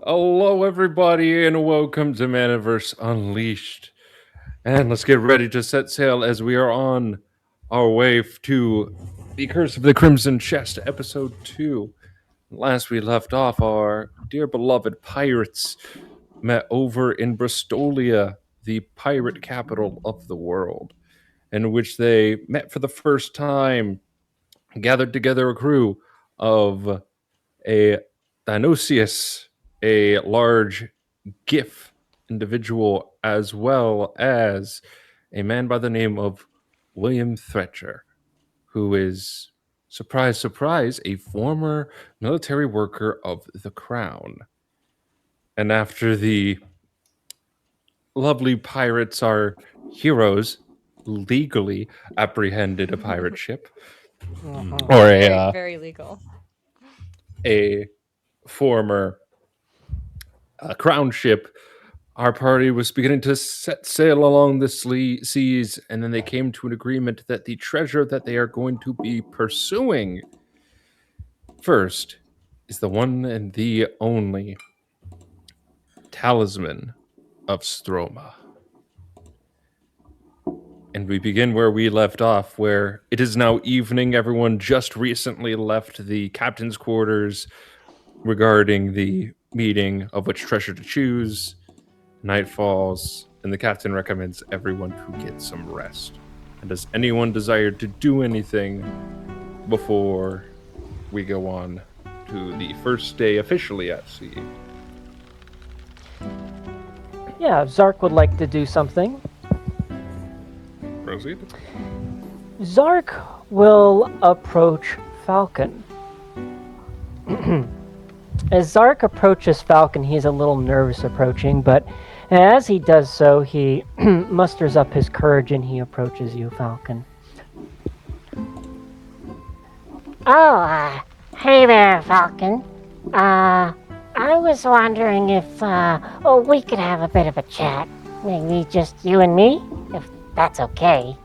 Hello, everybody, and welcome to Maniverse Unleashed. And let's get ready to set sail as we are on our way to The Curse of the Crimson Chest, Episode 2. Last we left off, our dear beloved pirates met over in Bristolia, the pirate capital of the world, in which they met for the first time, gathered together a crew of a Dionysius, a large GIF individual, as well as a man by the name of William Thretcher, who is, surprise, surprise, a former military worker of the Crown. And after the lovely pirates, our heroes, legally apprehended a pirate ship, or very legal. a former crown ship, our party was beginning to set sail along the seas, and then they came to an agreement that the treasure that they are going to be pursuing first is the one and the only talisman of Stroma. And we begin where we left off, where it is now evening. Everyone just recently left the captain's quarters regarding the meeting of which treasure to choose. Night falls, and the captain recommends everyone to get some rest. And does anyone desire to do anything before we go on to the first day officially at sea? Yeah, Zark would like to do something. Proceed. Zark will approach Falcon. As Zark approaches Falcon, he's a little nervous approaching, but as he does so, he musters up his courage and he approaches you, Falcon. Oh, hey there, Falcon. I was wondering if, we could have a bit of a chat. Maybe just you and me, if that's okay.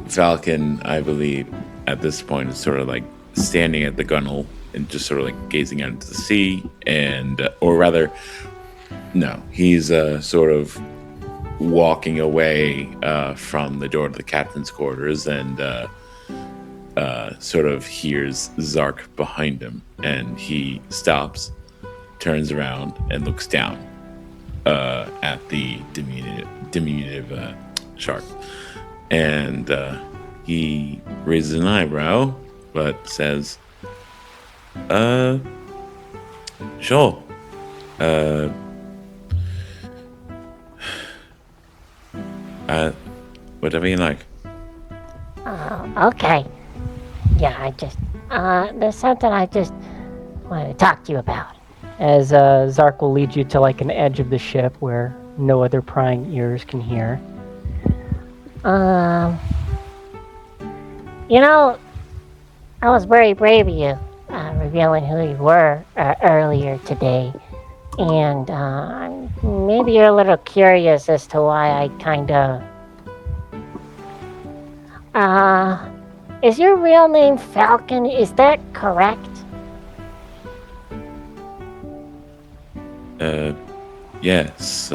Falcon, I believe, at this point is sort of like standing at the gunwale and just sort of like gazing out into the sea, and, or rather, no, he's sort of walking away from the door to the captain's quarters, and sort of hears Zark behind him, and he stops, turns around, and looks down at the diminutive shark, and he raises an eyebrow, but says, sure. Whatever you like. Okay. Yeah, there's something I just wanted to talk to you about. As Zark will lead you to like an edge of the ship where no other prying ears can hear. You know, I was very brave of you, revealing who you were earlier today. And maybe you're a little curious as to why I kinda... is your real name Falcon? Is that correct? Yes.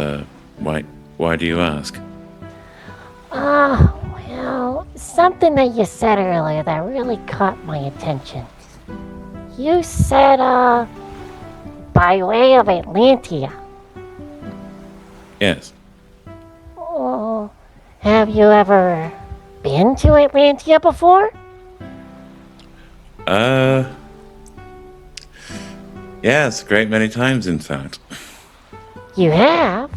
Why do you ask? Well, something that you said earlier that really caught my attention. You said, by way of Atlantia. Yes. Oh, have you ever been to Atlantia before? Yes, a great many times, in fact. You have?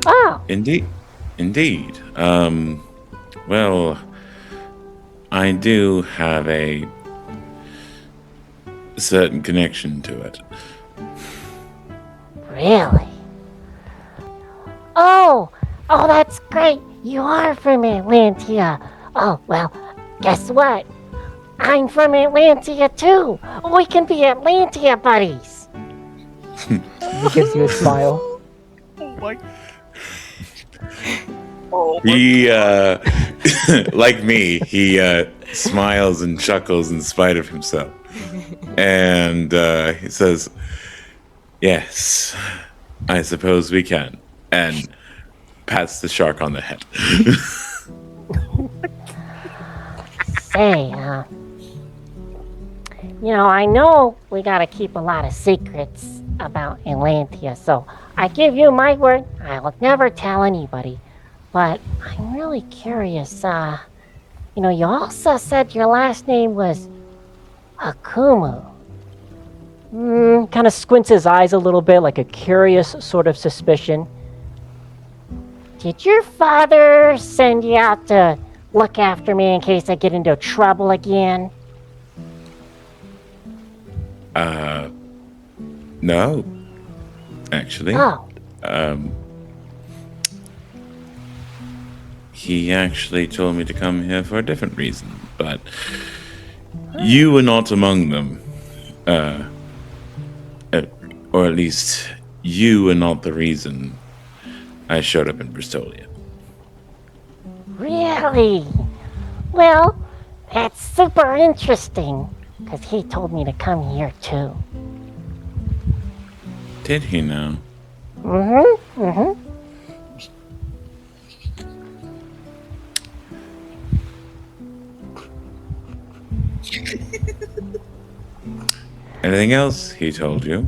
Oh. Indeed. Well, I do have a certain connection to it. Really? Oh, that's great. You are from Atlantia. Oh, well, guess what? I'm from Atlantia too. We can be Atlantia buddies. He gives you a smile. Oh my. He, like me, he smiles and chuckles in spite of himself. And he says, "Yes, I suppose we can." And pats the shark on the head. Say, I know we gotta keep a lot of secrets about Atlantia, so I give you my word, I will never tell anybody. But I'm really curious, you also said your last name was Akumu. Kind of squints his eyes a little bit, like a curious sort of suspicion. Did your father send you out to look after me in case I get into trouble again? No, actually. Oh, He actually told me to come here for a different reason, but you were not among them. Or at least, you were not the reason I showed up in Bristolia. really? Well, that's super interesting, because he told me to come here too. Did he now? Mm-hmm. Anything else he told you?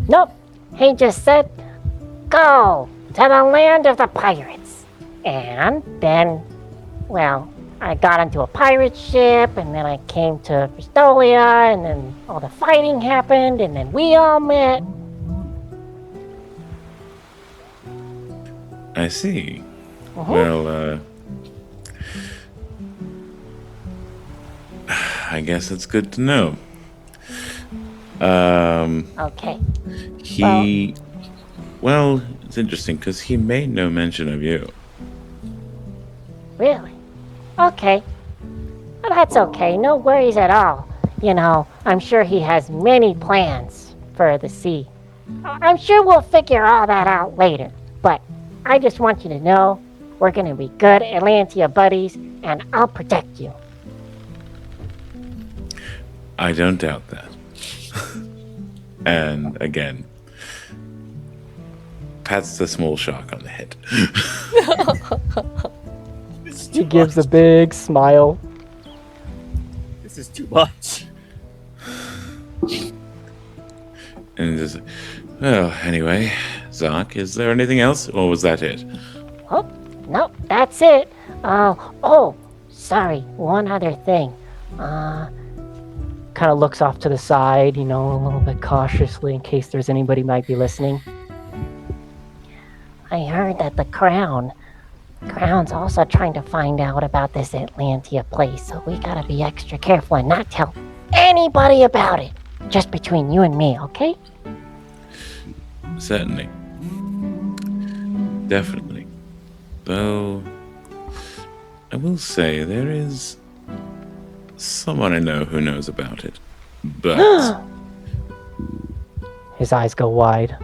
Nope. He just said, go to the land of the pirates. And then, well, I got onto a pirate ship, and then I came to Bristolia, and then all the fighting happened, and then we all met. I see. Uh-huh. Well, I guess it's good to know. Okay. Well, it's interesting because he made no mention of you. Really? Okay. Well, that's okay. No worries at all. I'm sure he has many plans for the sea. I'm sure we'll figure all that out later. But I just want you to know we're going to be good Atlantia buddies, and I'll protect you. I don't doubt that. And again, pats the small shark on the head. He gives a big smile. This is too much. And just, well, anyway, Zark, is there anything else, or was that it? Oh, no, that's it. Oh, sorry, one other thing. Kind of looks off to the side, a little bit cautiously in case there's anybody might be listening. I heard that the Crown's also trying to find out about this Atlantia place, so we gotta be extra careful and not tell anybody about it. Just between you and me, okay? Certainly. Definitely. Though, I will say there is someone I know who knows about it. But His eyes go wide.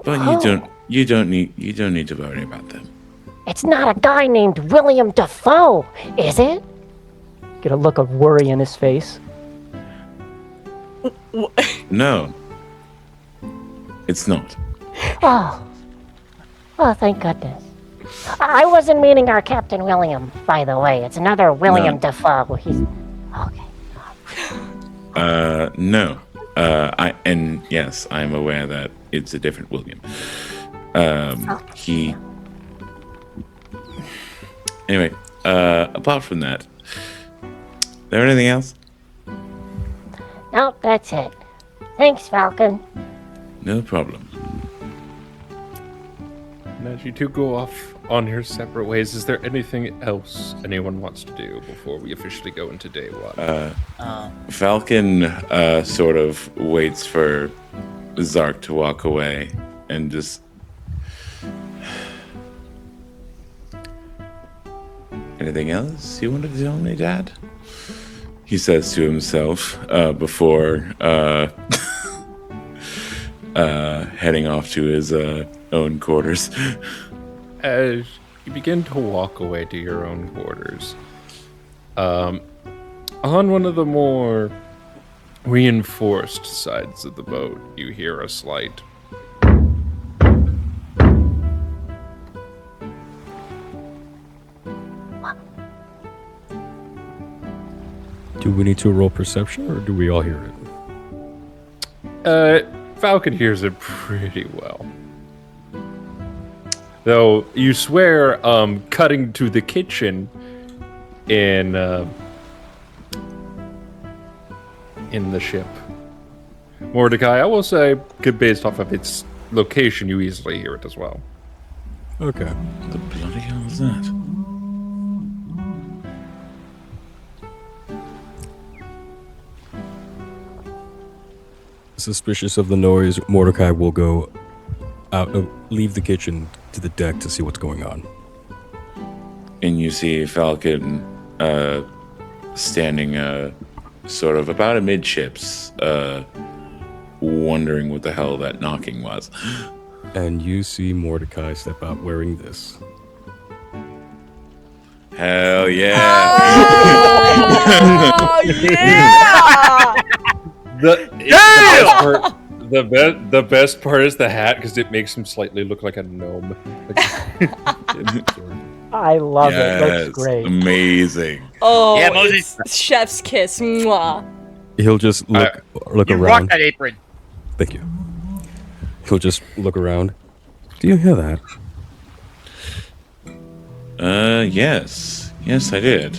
you don't need to worry about them. It's not a guy named William Defoe, is it? Get a look of worry in his face. No. It's not. Oh, thank goodness. I wasn't meaning our Captain William, by the way. It's another William No. Defoe. He's okay. No. And yes, I'm aware that it's a different William. Anyway, apart from that, there anything else? Nope, that's it. Thanks, Falcon. No problem. And as you two go off on your separate ways, is there anything else anyone wants to do before we officially go into day one? Falcon sort of waits for Zark to walk away and just... Anything else you wanted to tell me, Dad? He says to himself before heading off to his own quarters. As you begin to walk away to your own quarters, on one of the more reinforced sides of the boat, you hear a slight Do we need to roll perception, or do we all hear it? Falcon hears it pretty well. Though you swear cutting to the kitchen in the ship. Mordecai, I will say, good based off of its location, you easily hear it as well. Okay. What the bloody hell is that? Suspicious of the noise, Mordecai will go out, leave the kitchen to the deck to see what's going on. And you see Falcon standing sort of about amidships, wondering what the hell that knocking was. And you see Mordecai step out wearing this. Hell yeah! Oh, yeah! The best part is the hat because it makes him slightly look like a gnome. I love it. Yes, Looks great. amazing. Oh, Yeah, Moses. it's chef's kiss. Mwah. He'll just look You rock around. that apron. Thank you. He'll just look around. Do you hear that? Yes. Yes, I did.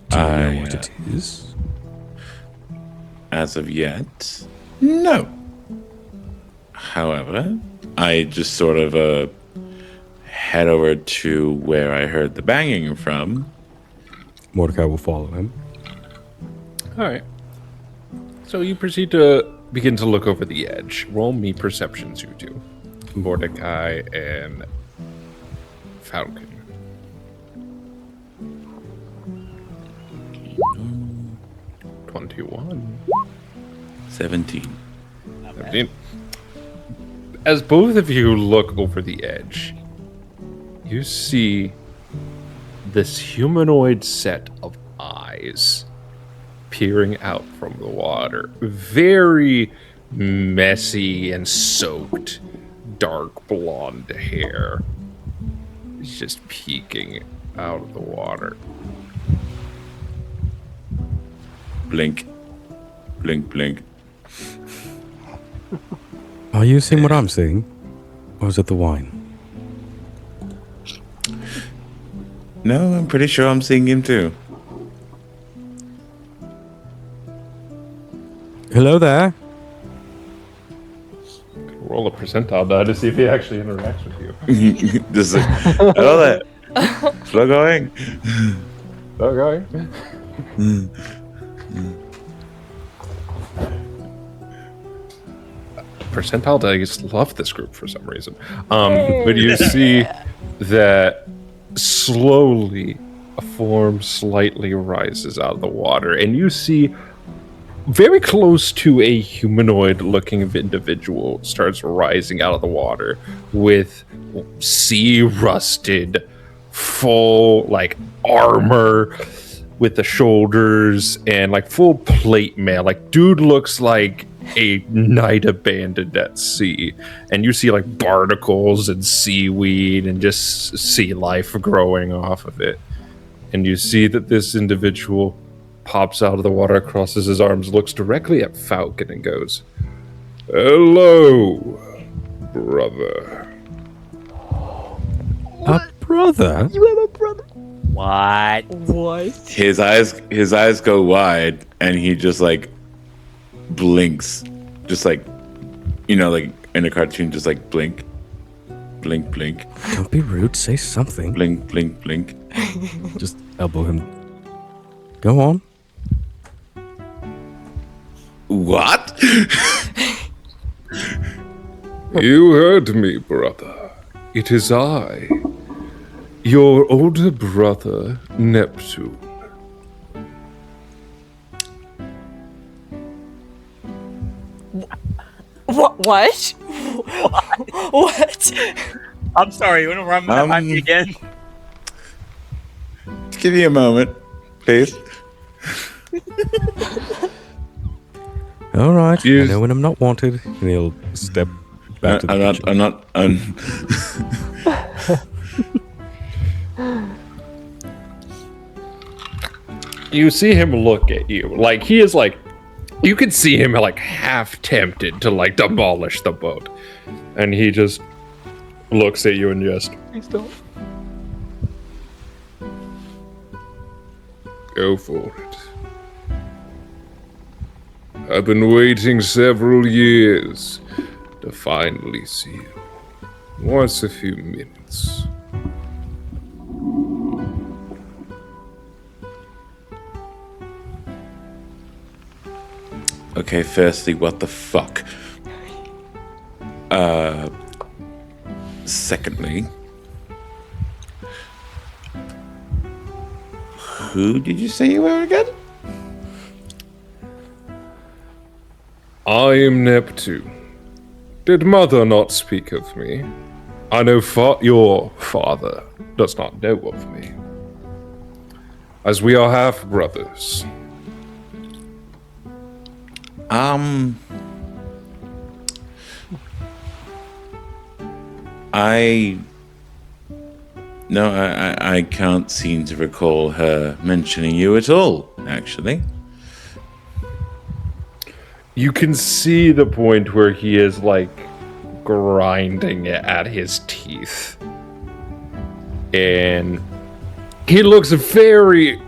Do you know what it is? As of yet, no. However, I just sort of head over to where I heard the banging from. Mordecai will follow him. All right. So you proceed to begin to look over the edge. Roll me perceptions, you two. Mordecai and Falcon. 21. 17. 17. As both of you look over the edge, you see this humanoid set of eyes peering out from the water. Very messy and soaked, dark blonde hair. It's just peeking out of the water. Blink. Blink, blink. Are you seeing what I'm seeing? Or is it the wine? No, I'm pretty sure I'm seeing him too. Hello there. Roll a percentile die to see if he actually interacts with you. Just like, hello there. Slow going. Okay. Percentile dice love this group for some reason. But you see that slowly a form slightly rises out of the water, and you see very close to a humanoid looking individual starts rising out of the water with sea rusted full like armor with the shoulders and like full plate mail. Like dude looks like a knight abandoned at sea, and you see like barnacles and seaweed and just sea life growing off of it. And you see that this individual pops out of the water, crosses his arms, looks directly at Falcon and goes, "Hello, brother." A brother? What? His eyes go wide, and he just like blinks, just like, you know, like in a cartoon, just like blink, blink, blink, Don't be rude. Say something. blink, blink, blink. Just elbow him. Go on. What? You heard me, brother. It is I, your older brother, Neptune. What? What? I'm sorry. You want to remind me again? Give me a moment, please. All right. Jeez. I know when I'm not wanted. And he'll step back to the kitchen. You see him look at you. Like, he is like, you could see him like half tempted to like demolish the boat. And he just looks at you and just, please don't. Go for it. I've been waiting several years to finally see you. What's a few minutes? Okay, firstly, what the fuck? Secondly, who did you say you were again? I am Neptune. Did mother not speak of me? I know your father does not know of me, as we are half brothers. I can't seem to recall her mentioning you at all, actually. You can see the point where he is like grinding at his teeth. And he looks very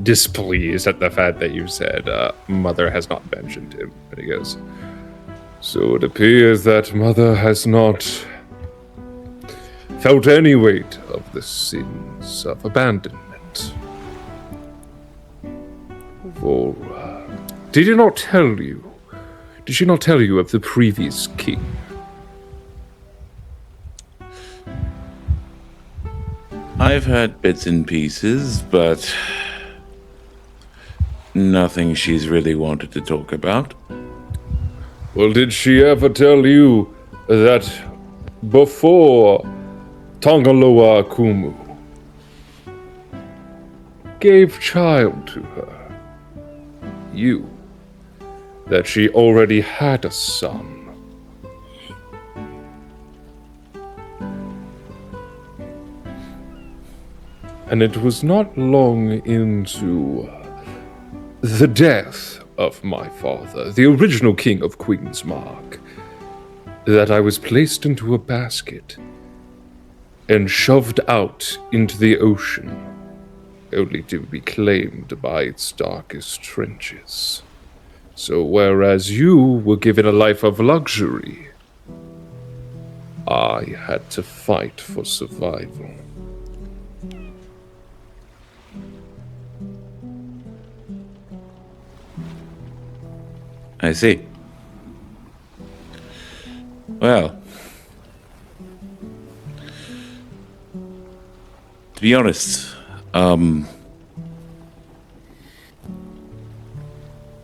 displeased at the fact that you said mother has not mentioned him. And he goes, so it appears that mother has not felt any weight of the sins of abandonment. For did she not tell you of the previous king? I've heard bits and pieces, but nothing she's really wanted to talk about. Well, did she ever tell you that before Tongaloa Kumu gave child to her, that she already had a son? And it was not long into the death of my father, the original king of Queen's Mark, that I was placed into a basket and shoved out into the ocean, only to be claimed by its darkest trenches. So whereas you were given a life of luxury, I had to fight for survival. I see. Well, to be honest,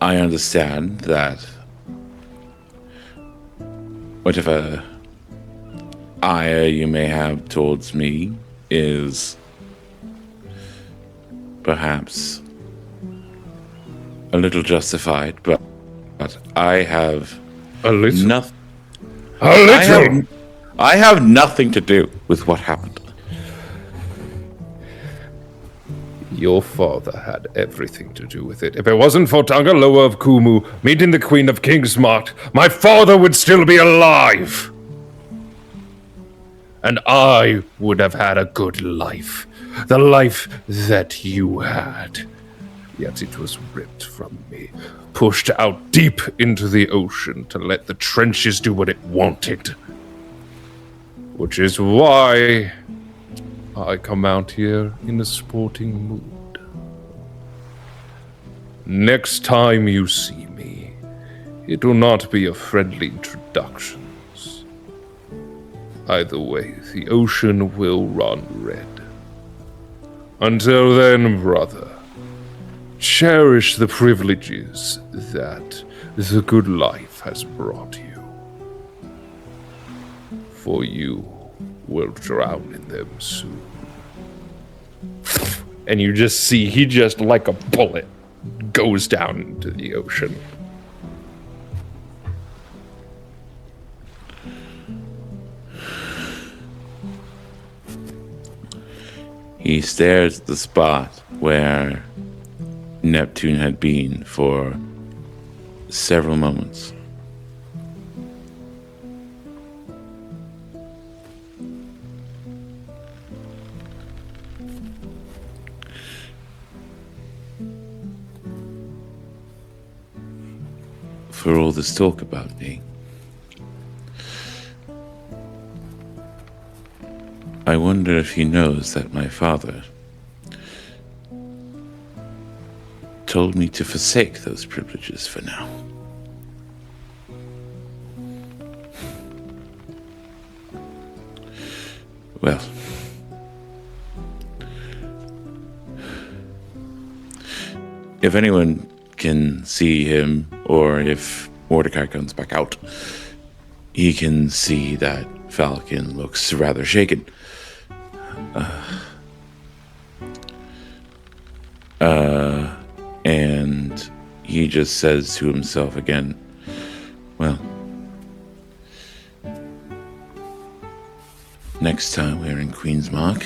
I understand that whatever ire you may have towards me is perhaps a little justified, but I have A little. nothing. A little. I have nothing to do with what happened. Your father had everything to do with it. If it wasn't for Tangaloa of Kumu meeting the Queen of Kingsmark, my father would still be alive. And I would have had a good life. The life that you had. Yet it was ripped from me, pushed out deep into the ocean to let the trenches do what it wanted. Which is why I come out here in a sporting mood. Next time you see me, it will not be a friendly introductions. Either way, the ocean will run red. Until then, brother, cherish the privileges that the good life has brought you. For you will drown in them soon. And you just see he just like a bullet goes down into the ocean. He stares at the spot where Neptune had been for several moments. For all this talk about me, I wonder if he knows that my father told me to forsake those privileges for now. Well, if anyone can see him, or if Mordecai comes back out, he can see that Falcon looks rather shaken. And he just says to himself again, well, next time we're in Queen's Mark,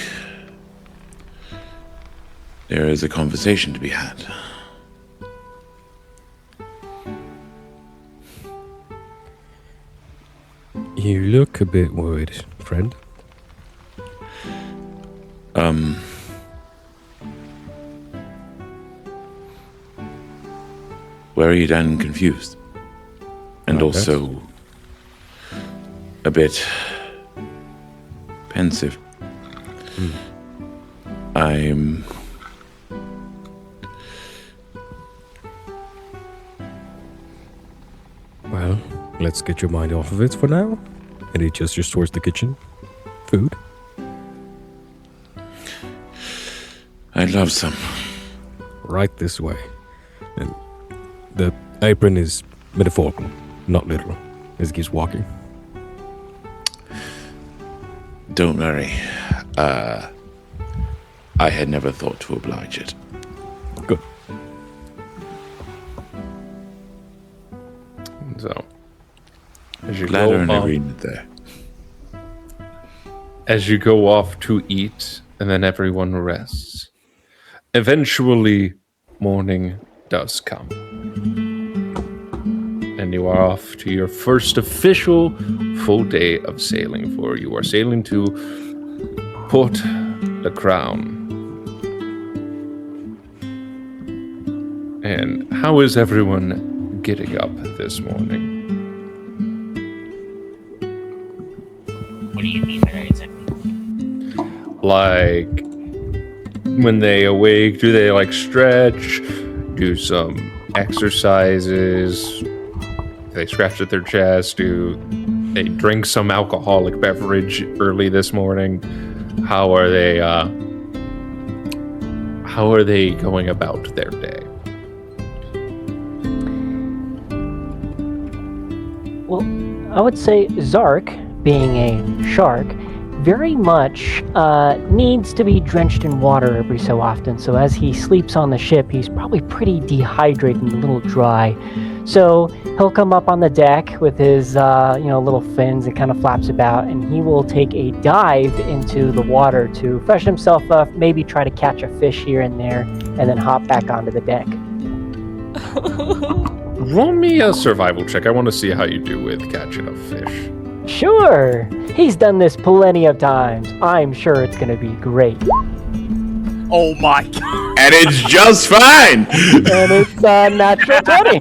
there is a conversation to be had. You look a bit worried, friend. Worried and confused. And Okay. also a bit pensive. I'm Well, let's get your mind off of it for now. And he gestures towards the kitchen. Food. I'd love some. Right this way. And the apron is metaphorical, not literal, as he keeps walking. Don't worry. I had never thought to oblige it. Good. So, as you Glad we're in go off, agreement there. as you go off to eat, and then everyone rests. Eventually, morning does come. And you are off to your first official full day of sailing, for you are sailing to Port the Crown. And how is everyone getting up this morning? What do you mean by that exactly? Like, when they awake, do they like stretch, do some exercises, they scratch at their chest, do they drink some alcoholic beverage early this morning? How are they going about their day? Well, I would say Zark, being a shark, very much needs to be drenched in water every so often. So as he sleeps on the ship, he's probably pretty dehydrated and a little dry. So he'll come up on the deck with his little fins and kind of flaps about, and he will take a dive into the water to freshen himself up, maybe try to catch a fish here and there, and then hop back onto the deck. Roll me a survival check. I want to see how you do with catching a fish. Sure, he's done this plenty of times. I'm sure it's going to be great. Oh my god. And it's just fine! And it's natural 20.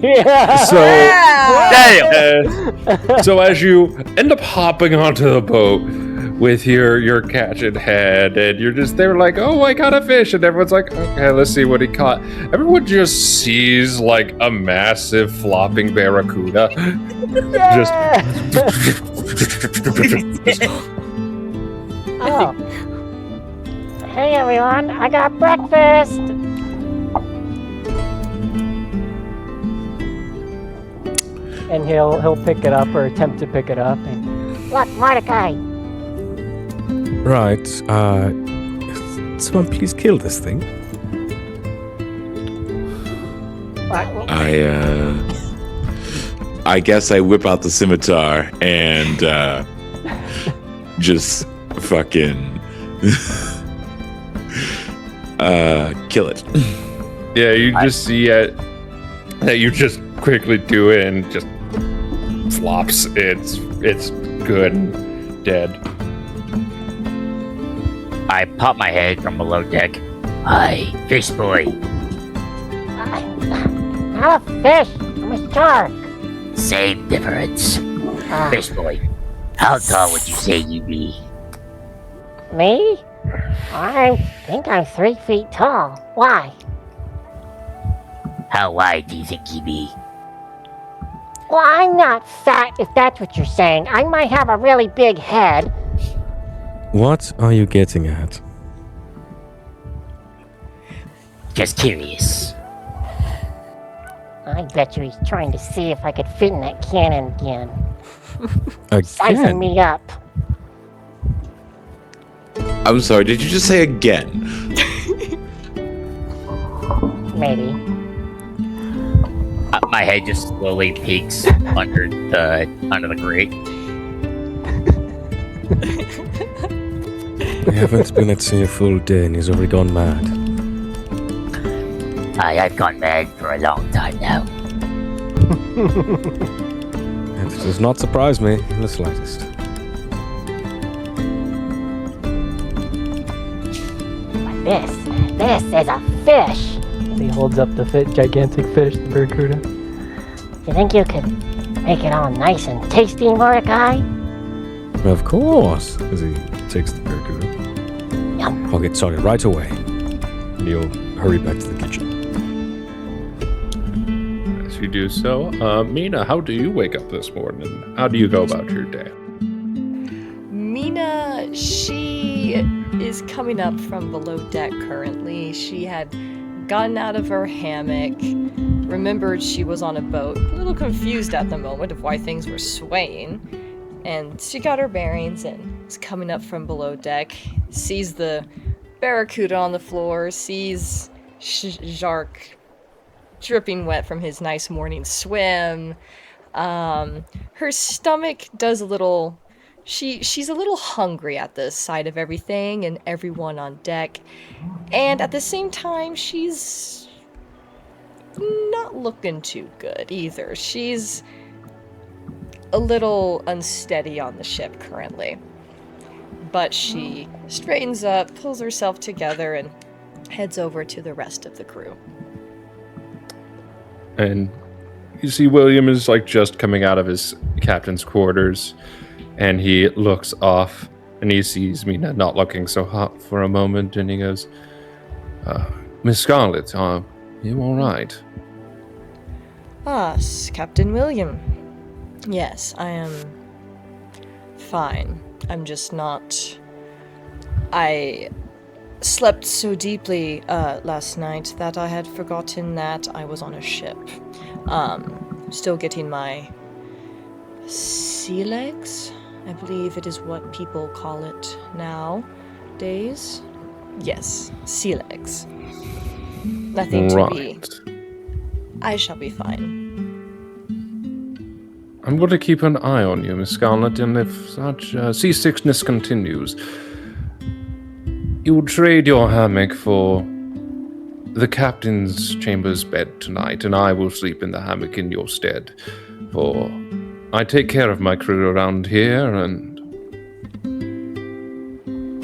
So, Damn! so as you end up hopping onto the boat with your catch in hand, and you're just there like, oh, I got a fish, and everyone's like, okay, let's see what he caught. Everyone just sees like a massive flopping barracuda. Just Oh. Hey everyone, I got breakfast! And he'll pick it up or attempt to pick it up. And Look, Mordecai! Right. Someone please kill this thing. I guess I whip out the scimitar and just fucking kill it. Yeah, you just see it that you just quickly do it and just flops. It's good and dead. I pop my head from below deck. Hi, fish boy. I'm not a fish. I'm a shark. Same difference. Fish boy, how tall would you say you be? Me? I think I'm 3 feet tall. Why? How wide do you think you be? Well, I'm not fat, if that's what you're saying. I might have a really big head. What are you getting at? Just curious. I bet you he's trying to see if I could fit in that cannon again. Sizing Again? me up. I'm sorry, did you just say again? Maybe. My head just slowly peeks under the grate. We haven't been at sea a full day and he's already gone mad. I've gone mad for a long time now. It does not surprise me in the slightest. This is a fish. He holds up the gigantic fish, the barracuda. You think you could make it all nice and tasty, Mordecai? Of course, as he takes the barracuda. Yum. I'll get started right away. And he'll hurry back to the kitchen. As you do so, Mina, how do you wake up this morning? How do you go about your day? Mina, she is coming up from below deck currently. She had gotten out of her hammock, remembered she was on a boat, a little confused at the moment of why things were swaying, and she got her bearings and is coming up from below deck, sees the barracuda on the floor, sees Zark dripping wet from his nice morning swim. Her stomach does a little... She's a little hungry at the sight of everything and everyone on deck. And at the same time, she's not looking too good either. She's a little unsteady on the ship currently. But she straightens up, pulls herself together, and heads over to the rest of the crew. And you see William is like just coming out of his captain's quarters, and he looks off and he sees Mina not looking so hot for a moment, and he goes, Miss Scarlet, you all right? Ah, Captain William. Yes, I am fine. I'm just not... I slept so deeply last night that I had forgotten that I was on a ship. Still getting my sea legs? I believe it is what people call it nowadays. Yes, sea legs. Nothing to be... I shall be fine. I'm going to keep an eye on you, Miss Scarlet, and if such seasickness continues, you will trade your hammock for the captain's chamber's bed tonight, and I will sleep in the hammock in your stead, for I take care of my crew around here, and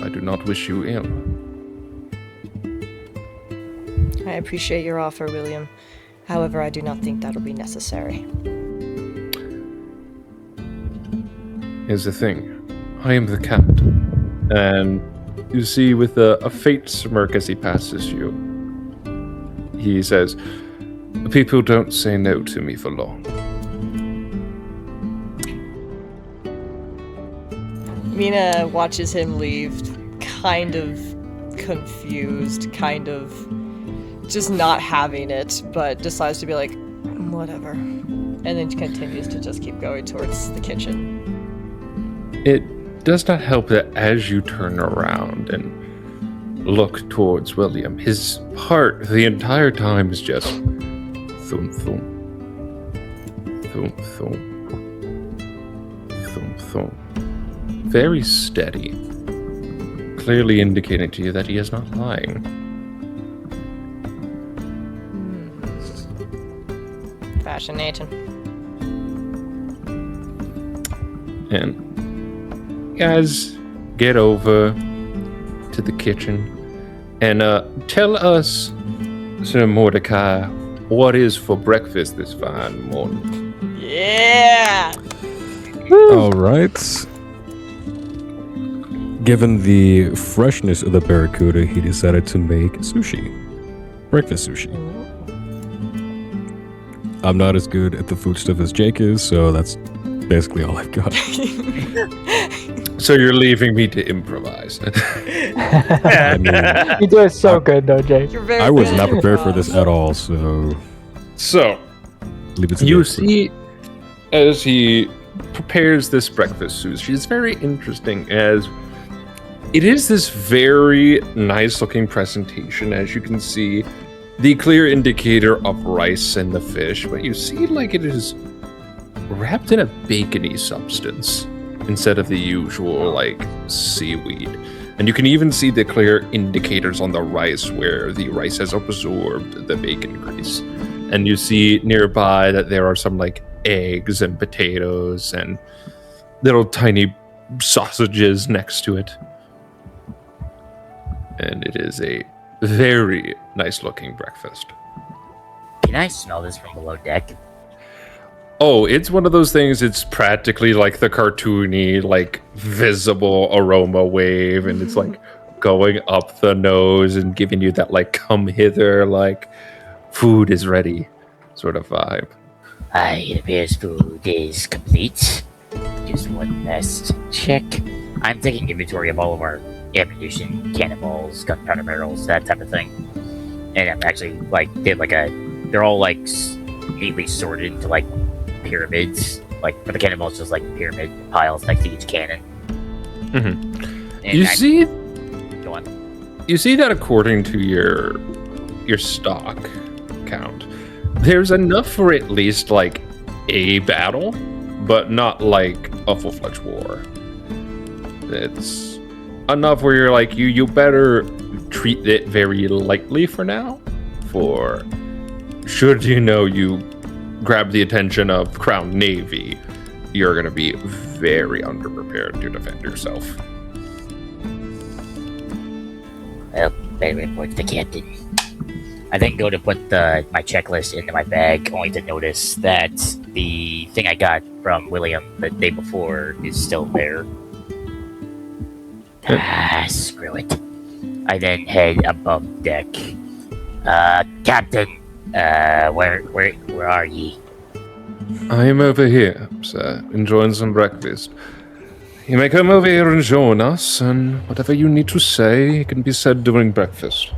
I do not wish you ill. I appreciate your offer, William. However, I do not think that'll be necessary. Here's the thing. I am the captain. And you see with a faint smirk as he passes you, he says, people don't say no to me for long. Mina watches him leave, kind of confused, kind of just not having it, but decides to be like, whatever. And then continues to just keep going towards the kitchen. It does not help that as you turn around and look towards William, his heart the entire time is just thump thump, thump thump, thump thump. Very steady, clearly indicating to you that he is not lying. Fascinating. And you guys get over to the kitchen and tell us, Sir Mordecai, what is for breakfast this fine morning? Yeah! All right. Given the freshness of the barracuda, he decided to make sushi. Breakfast sushi. I'm not as good at the food stuff as Jake is, so that's basically all I've got. So you're leaving me to improvise. I mean, You do it so good, though, Jake. You're very I was good not at prepared for this improv. at all, so So leave it to you the see, as he prepares this breakfast sushi, it's very interesting as it is this very nice looking presentation. As you can see, the clear indicator of rice and the fish, but you see like it is wrapped in a bacony substance instead of the usual like seaweed. And you can even see the clear indicators on the rice where the rice has absorbed the bacon grease. And you see nearby that there are some like eggs and potatoes and little tiny sausages next to it. And it is a very nice looking breakfast. Can I smell this from below deck? Oh, it's one of those things, it's practically like the cartoony, like visible aroma wave, and it's like going up the nose and giving you that like come hither, like food is ready sort of vibe. It appears food is complete. Just one last check. I'm taking inventory of all of our ammunition, cannonballs, gunpowder barrels, that type of thing. And I'm actually they're all like neatly sorted into like pyramids. Like for the cannonballs, just like pyramid piles next to each cannon. Mm-hmm. And You see, go on. you see that according to your stock count, there's enough for at least like a battle, but not like a full-fledged war. It's enough where you're like, you better treat it very lightly for now, for should you grab the attention of Crown Navy, you're going to be very underprepared to defend yourself. Well, better report to the captain. I then go to put my checklist into my bag, only to notice that the thing I got from William the day before is still there. Screw it. I then head above deck. Captain, where are ye? I am over here, sir, enjoying some breakfast. You may come over here and join us, and whatever you need to say can be said during breakfast.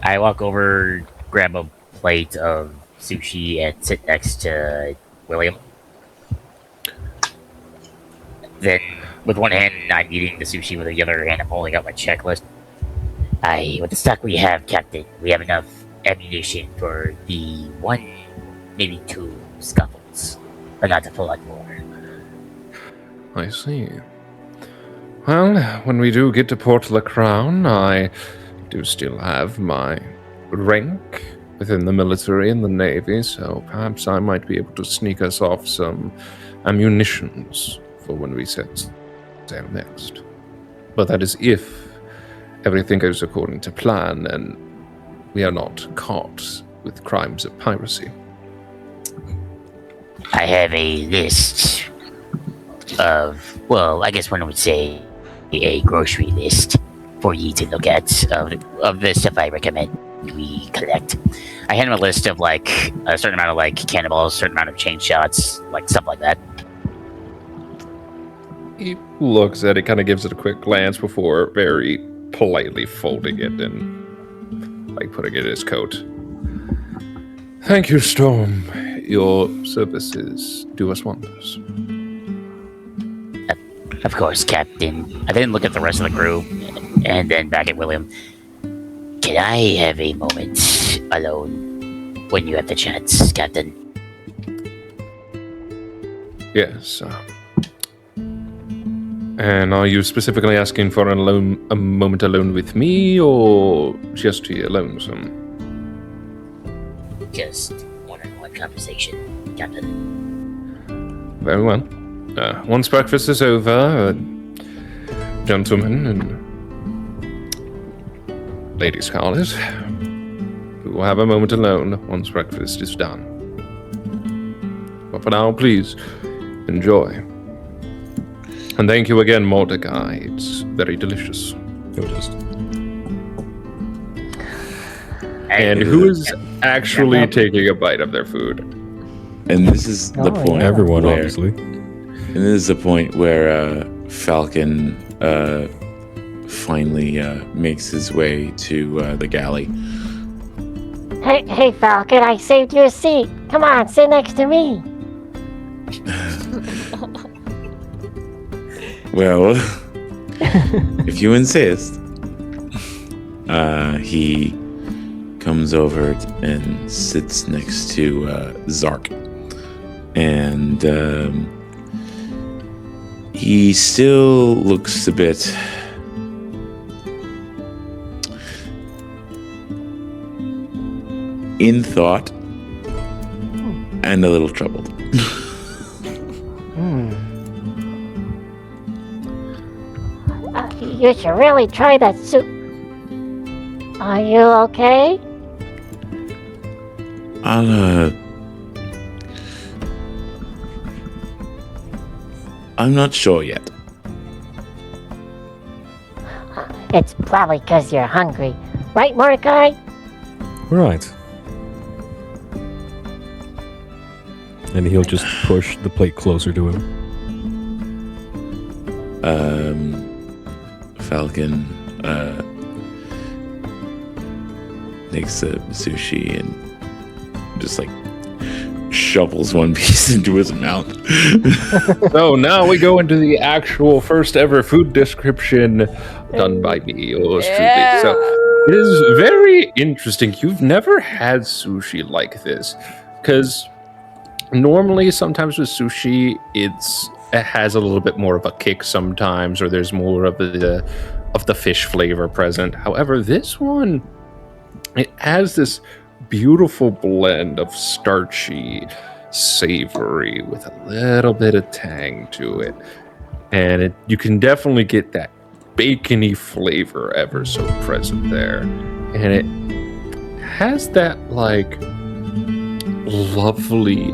I walk over, grab a plate of sushi, and sit next to William. Then, with one hand, I'm eating the sushi. With the other hand, I'm holding up my checklist. With the stock we have, Captain, we have enough ammunition for the 1, maybe 2 scuffles, but not a full-on war. I see. Well, when we do get to Port La Crown, I do still have my rank within the military and the navy, so perhaps I might be able to sneak us off some ammunitions for when we set sail next. But that is if everything goes according to plan and we are not caught with crimes of piracy. I have a list of, well, I guess one would say a grocery list for you to look at of the stuff I recommend we collect. I hand him a list of like a certain amount of like cannonballs, a certain amount of chain shots, like stuff like that. He looks at it, kind of gives it a quick glance before very politely folding it and like putting it in his coat. Thank you, Storm. Your services do us wonders. Of course, Captain. I then look at the rest of the crew, and then back at William. Can I have a moment alone when you have the chance, Captain? Yes. And are you specifically asking for a moment alone with me, or just to your lonesome? Just one-on-one conversation, Captain. Very well. Once breakfast is over, gentlemen and Lady Scarlet, we will have a moment alone once breakfast is done. But for now, please, enjoy. And thank you again, Mordecai. It's very delicious. You're just And who is actually taking a bite of their food? And this is the Oh, point. yeah. everyone, where, obviously. And this is the point where Falcon finally makes his way to the galley. Hey, Falcon, I saved you a seat. Come on, sit next to me. Well, if you insist. He comes over and sits next to Zark. And he still looks a bit in thought and a little troubled. You should really try that soup. Are you okay? I'm not sure yet. It's probably because you're hungry. Right, Mordecai? Right. And he'll just push the plate closer to him. Falcon takes the sushi and just like shovels one piece into his mouth. So now we go into the actual first ever food description done by me, yours truly. So it is very interesting. You've never had sushi like this, because normally sometimes with sushi it has a little bit more of a kick sometimes, or there's more of the fish flavor present. However, this one, it has this beautiful blend of starchy, savory with a little bit of tang to it, and you can definitely get that bacony flavor ever so present there, and it has that like lovely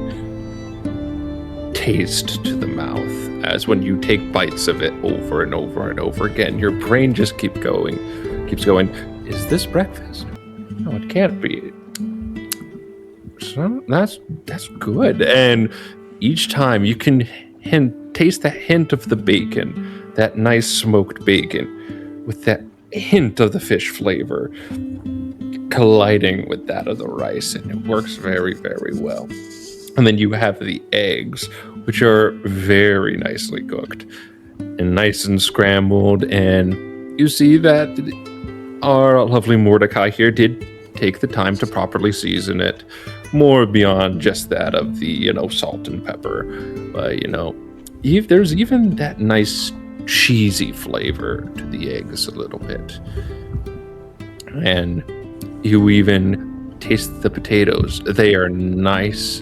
taste to the mouth, as when you take bites of it over and over and over again, your brain just keeps going, is this breakfast? No, it can't be. So that's good. And each time you can taste that hint of the bacon, that nice smoked bacon, with that hint of the fish flavor colliding with that of the rice, and it works very, very well. And then you have the eggs, which are very nicely cooked and nice and scrambled. And you see that our lovely Mordecai here did take the time to properly season it, more beyond just that of the, salt and pepper. But, there's even that nice cheesy flavor to the eggs a little bit. And you even taste the potatoes. They are nice.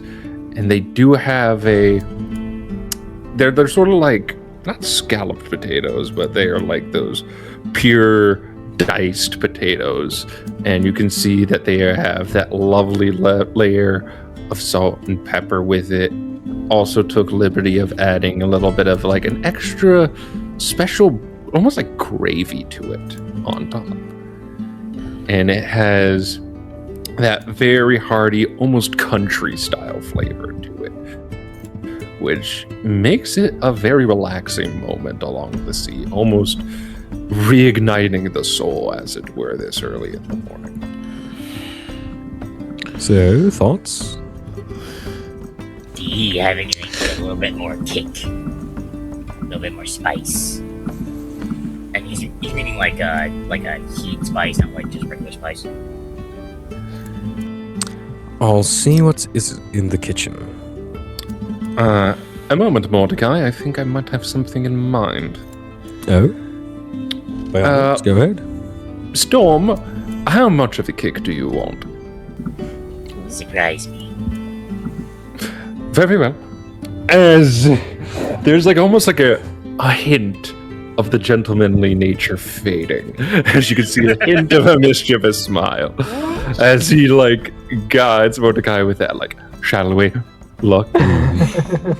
And they do have they're sort of like, not scalloped potatoes, but they are like those pure diced potatoes. And you can see that they have that lovely layer of salt and pepper with it. Also took liberty of adding a little bit of like an extra special, almost like gravy to it on top. And it has that very hearty, almost country style flavor to it, which makes it a very relaxing moment along the sea, almost reigniting the soul, as it were, this early in the morning. So, thoughts? Do you have anything with a little bit more kick? little bit more spice. And he's meaning like a heat spice, not like just regular spice. I'll see what is in the kitchen. A moment, Mordecai. I think I might have something in mind. Oh? By all means, go ahead. Storm, how much of the cake do you want? Surprise me. Very well. As there's like almost like a hint of the gentlemanly nature fading, as you can see a hint of a mischievous smile, as he like guides Mordecai with that like, shall we look?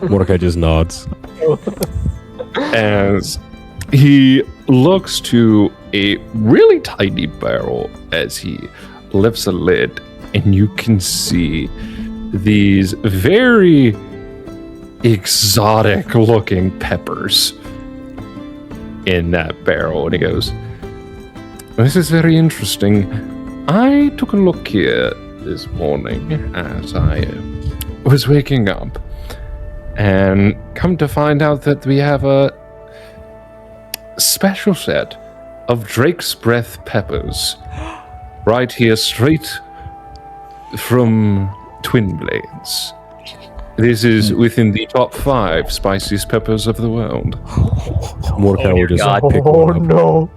Mordecai just nods. As he looks to a really tiny barrel as he lifts a lid, and you can see these very exotic looking peppers in that barrel. And he goes, this is very interesting. I took a look here this morning as I was waking up, and come to find out that we have a special set of Drake's Breath peppers right here, straight from Twin Blades. This is within the top 5 spiciest peppers of the world. Mordecai will just God. pick one up. no.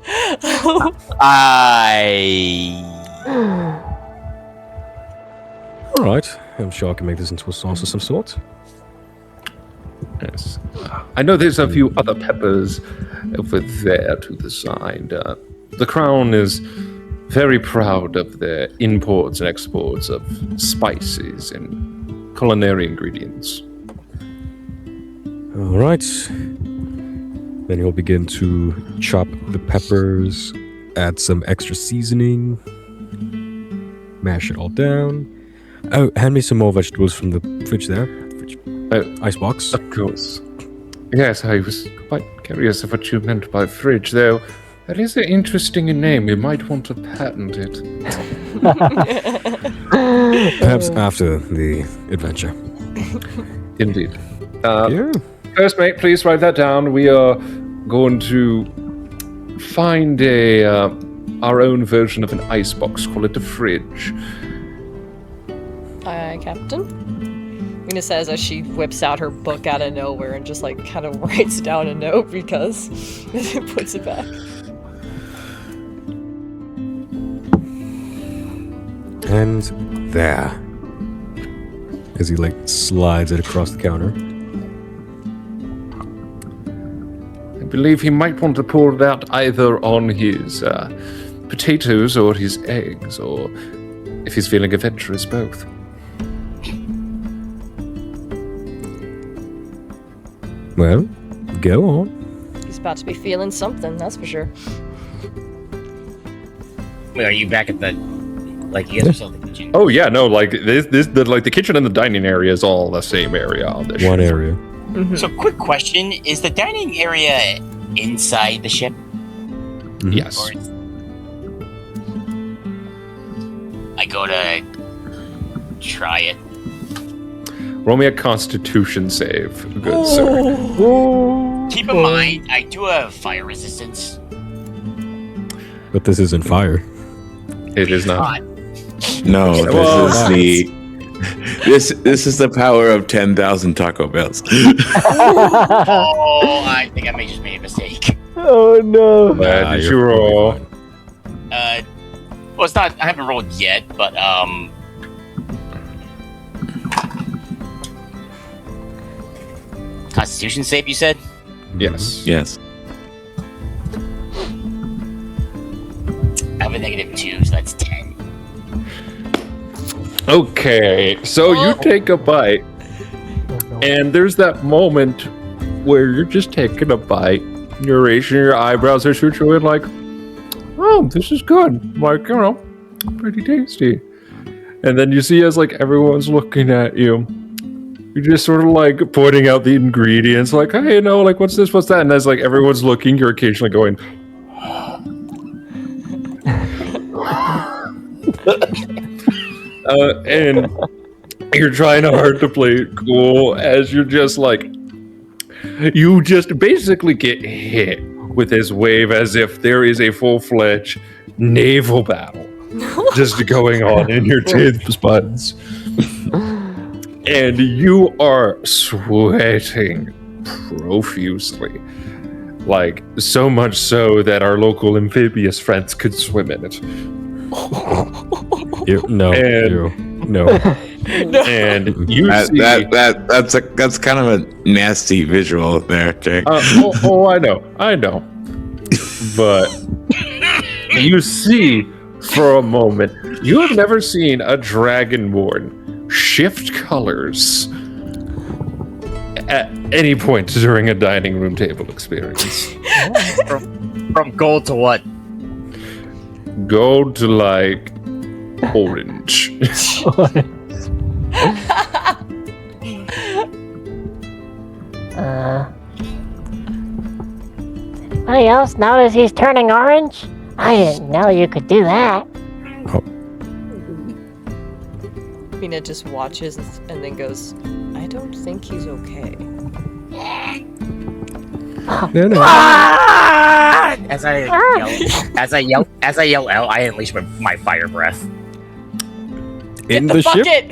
Alright, I'm sure I can make this into a sauce of some sort. Yes. I know there's a few other peppers over there to the side. The Crown is very proud of their imports and exports of spices and culinary ingredients. Alright. Then he'll begin to chop the peppers, add some extra seasoning, mash it all down. Oh, hand me some more vegetables from the fridge there. Icebox. Of course. Yes, I was quite curious of what you meant by fridge, though. That is an interesting name. You might want to patent it. Perhaps after the adventure. Indeed. Yeah. First, mate, please write that down. We are going to find our own version of an icebox. Call it a fridge. Aye, Captain. Mina says as she whips out her book out of nowhere and just like kind of writes down a note because it puts it back. And there. As he like slides it across the counter. I believe he might want to pour it out either on his potatoes or his eggs, or if he's feeling adventurous, both. Well, go on. He's about to be feeling something, that's for sure. Wait, are you back at the you guys are still in the kitchen? Oh yeah, no, like the kitchen and the dining area is all the same area on this One ship. area. Mm-hmm. So, quick question: is the dining area inside the ship? Yes. Or is... I go to try it. Roll me a Constitution save, good sir. Keep in mind, I do have fire resistance. But this isn't fire. It is not. No, this Well, is this is the power of 10,000 Taco Bells. Oh, I think I may just made a mistake. Oh no. Where did you're you roll? Well, it's not. I haven't rolled yet, but Constitution save, you said? Yes. Yes. I have a -2, so that's 10. Okay, so you take a bite, and there's that moment where you're just taking a bite, you're raising your eyebrows or shoot you in like, oh, this is good. Like, pretty tasty. And then you see as like everyone's looking at you, you're just sort of like pointing out the ingredients, like, hey, like what's this, what's that? And as like everyone's looking, you're occasionally going, and you're trying hard to play it cool as you're just like you just basically get hit with this wave as if there is a full-fledged naval battle just going on in your taste buds. And you are sweating profusely. Like, so much so that our local amphibious friends could swim in it. No. And you see... That's kind of a nasty visual there, Jake. I know. But you see, for a moment, you have never seen a dragonborn shift colors at any point during a dining room table experience. From gold to what? Gold to, like, orange. Anybody else notice he's turning orange? I didn't know you could do that. Mina just watches and then goes, I don't think he's okay. No. As I yell out, I unleash my fire breath. In Get the ship? bucket!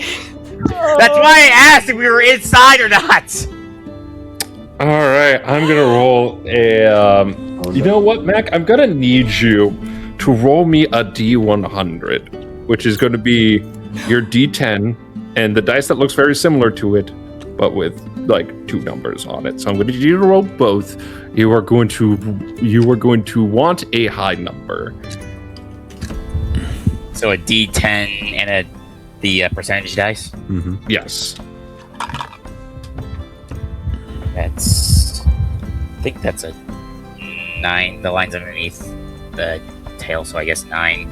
That's why I asked if we were inside or not. All right, I'm gonna roll a. You know what, Mac? I'm gonna need you to roll me a D100, which is going to be your D10 and the dice that looks very similar to it, but with like 2 numbers on it. So I'm going to need you to roll both. You are going to want a high number. So a D10 and the percentage dice. Mm-hmm. Yes. I think that's a 9. The line's underneath the tail, so I guess 9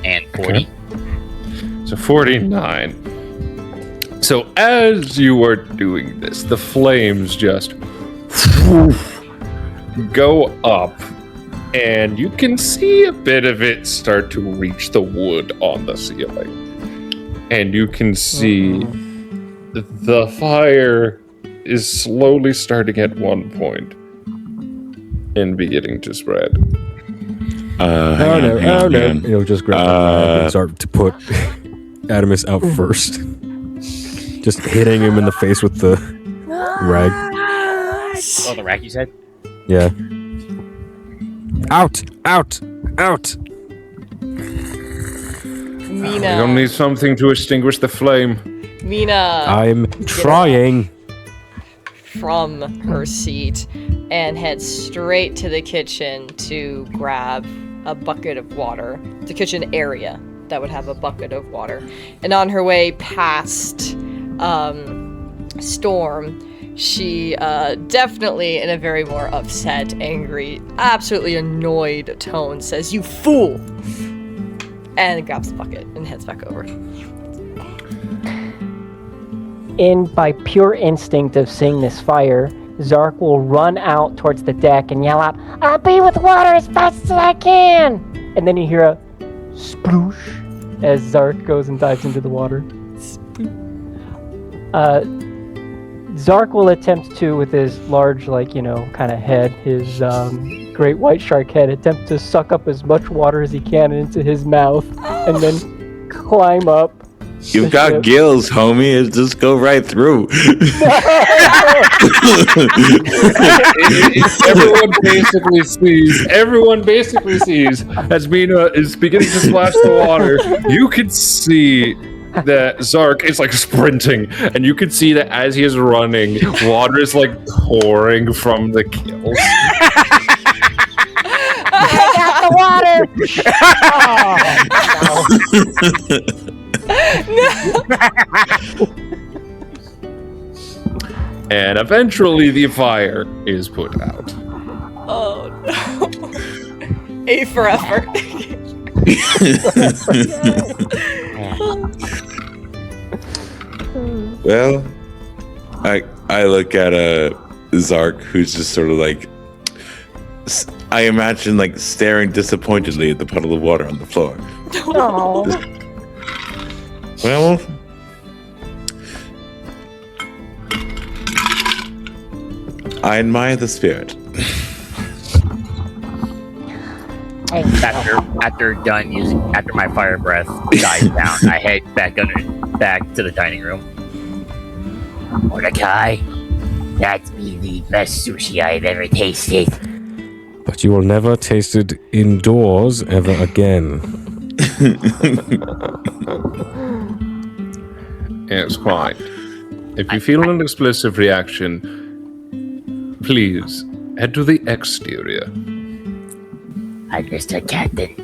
and 40. Okay. So 49. So as you are doing this, the flames just go up, and you can see a bit of it start to reach the wood on the ceiling. And you can see the fire is slowly starting at one point and beginning to spread. Oh no. He'll just grab the flag and start to put Adamus out first. Just hitting him in the face with the rag. Oh, the rag you said? Yeah. Out! Mina. You'll need something to extinguish the flame. Mina. I'm trying. From her seat and heads straight to the kitchen to grab a bucket of water. The kitchen area that would have a bucket of water. And on her way past Storm, she definitely in a very more upset, angry, absolutely annoyed tone says, "You fool!" and grabs the bucket and heads back over. By pure instinct of seeing this fire, Zark will run out towards the deck and yell out, I'll be with water as fast as I can. and then you hear a sploosh as Zark goes and dives into the water. Zark will attempt to, with his large, kind of head, his great white shark head, attempt to suck up as much water as he can into his mouth, and then climb up. You've got gills, homie. It just go right through. Everyone basically sees as Mina is beginning to splash the water. You can see that Zark is like sprinting, and you can see that as he is running, water is like pouring from the gills. I got the water. And eventually the fire is put out. Oh no. A for effort. Well, I look at Zark, who's just sort of like, I imagine like staring disappointedly at the puddle of water on the floor. Oh. Well, I admire the spirit. After my fire breath dies down, I head back to the dining room. Mordecai, that's be the best sushi I've ever tasted. But you will never taste it indoors ever again. It's quite. If you feel an explosive reaction, please head to the exterior. Understood, Captain.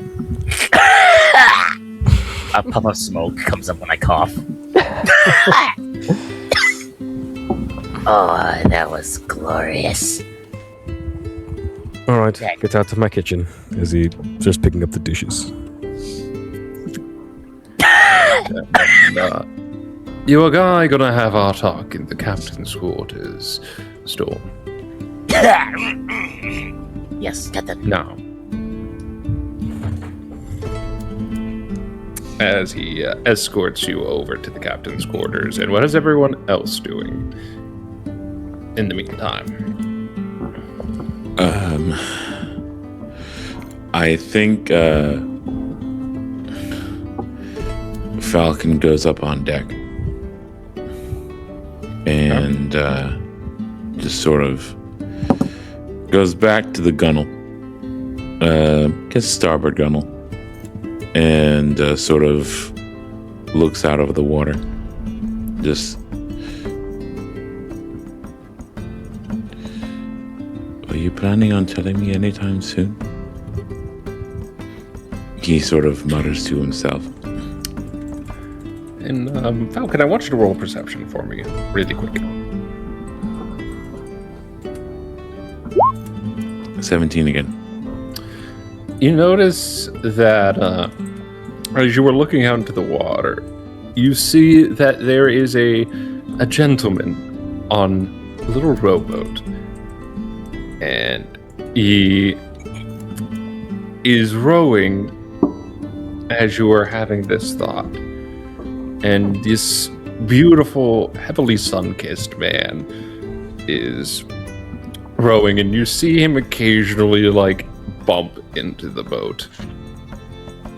A puff of smoke comes up when I cough. Oh, that was glorious. All right, get out of my kitchen as he starts picking up the dishes. You and I gonna have our talk in the captain's quarters, Storm. Yes, Captain. Now, as he escorts you over to the captain's quarters, and what is everyone else doing in the meantime? I think Falcon goes up on deck and just sort of goes back to the gunnel, gets starboard gunnel, and sort of looks out over the water. Just, are you planning on telling me anytime soon? He sort of mutters to himself. And Falcon, I want you to roll perception for me, really quick. 17 again. You notice that as you were looking out into the water, you see that there is a gentleman on a little rowboat, and he is rowing as you are having this thought. And this beautiful, heavily sun-kissed man is rowing, and you see him occasionally, like, bump into the boat,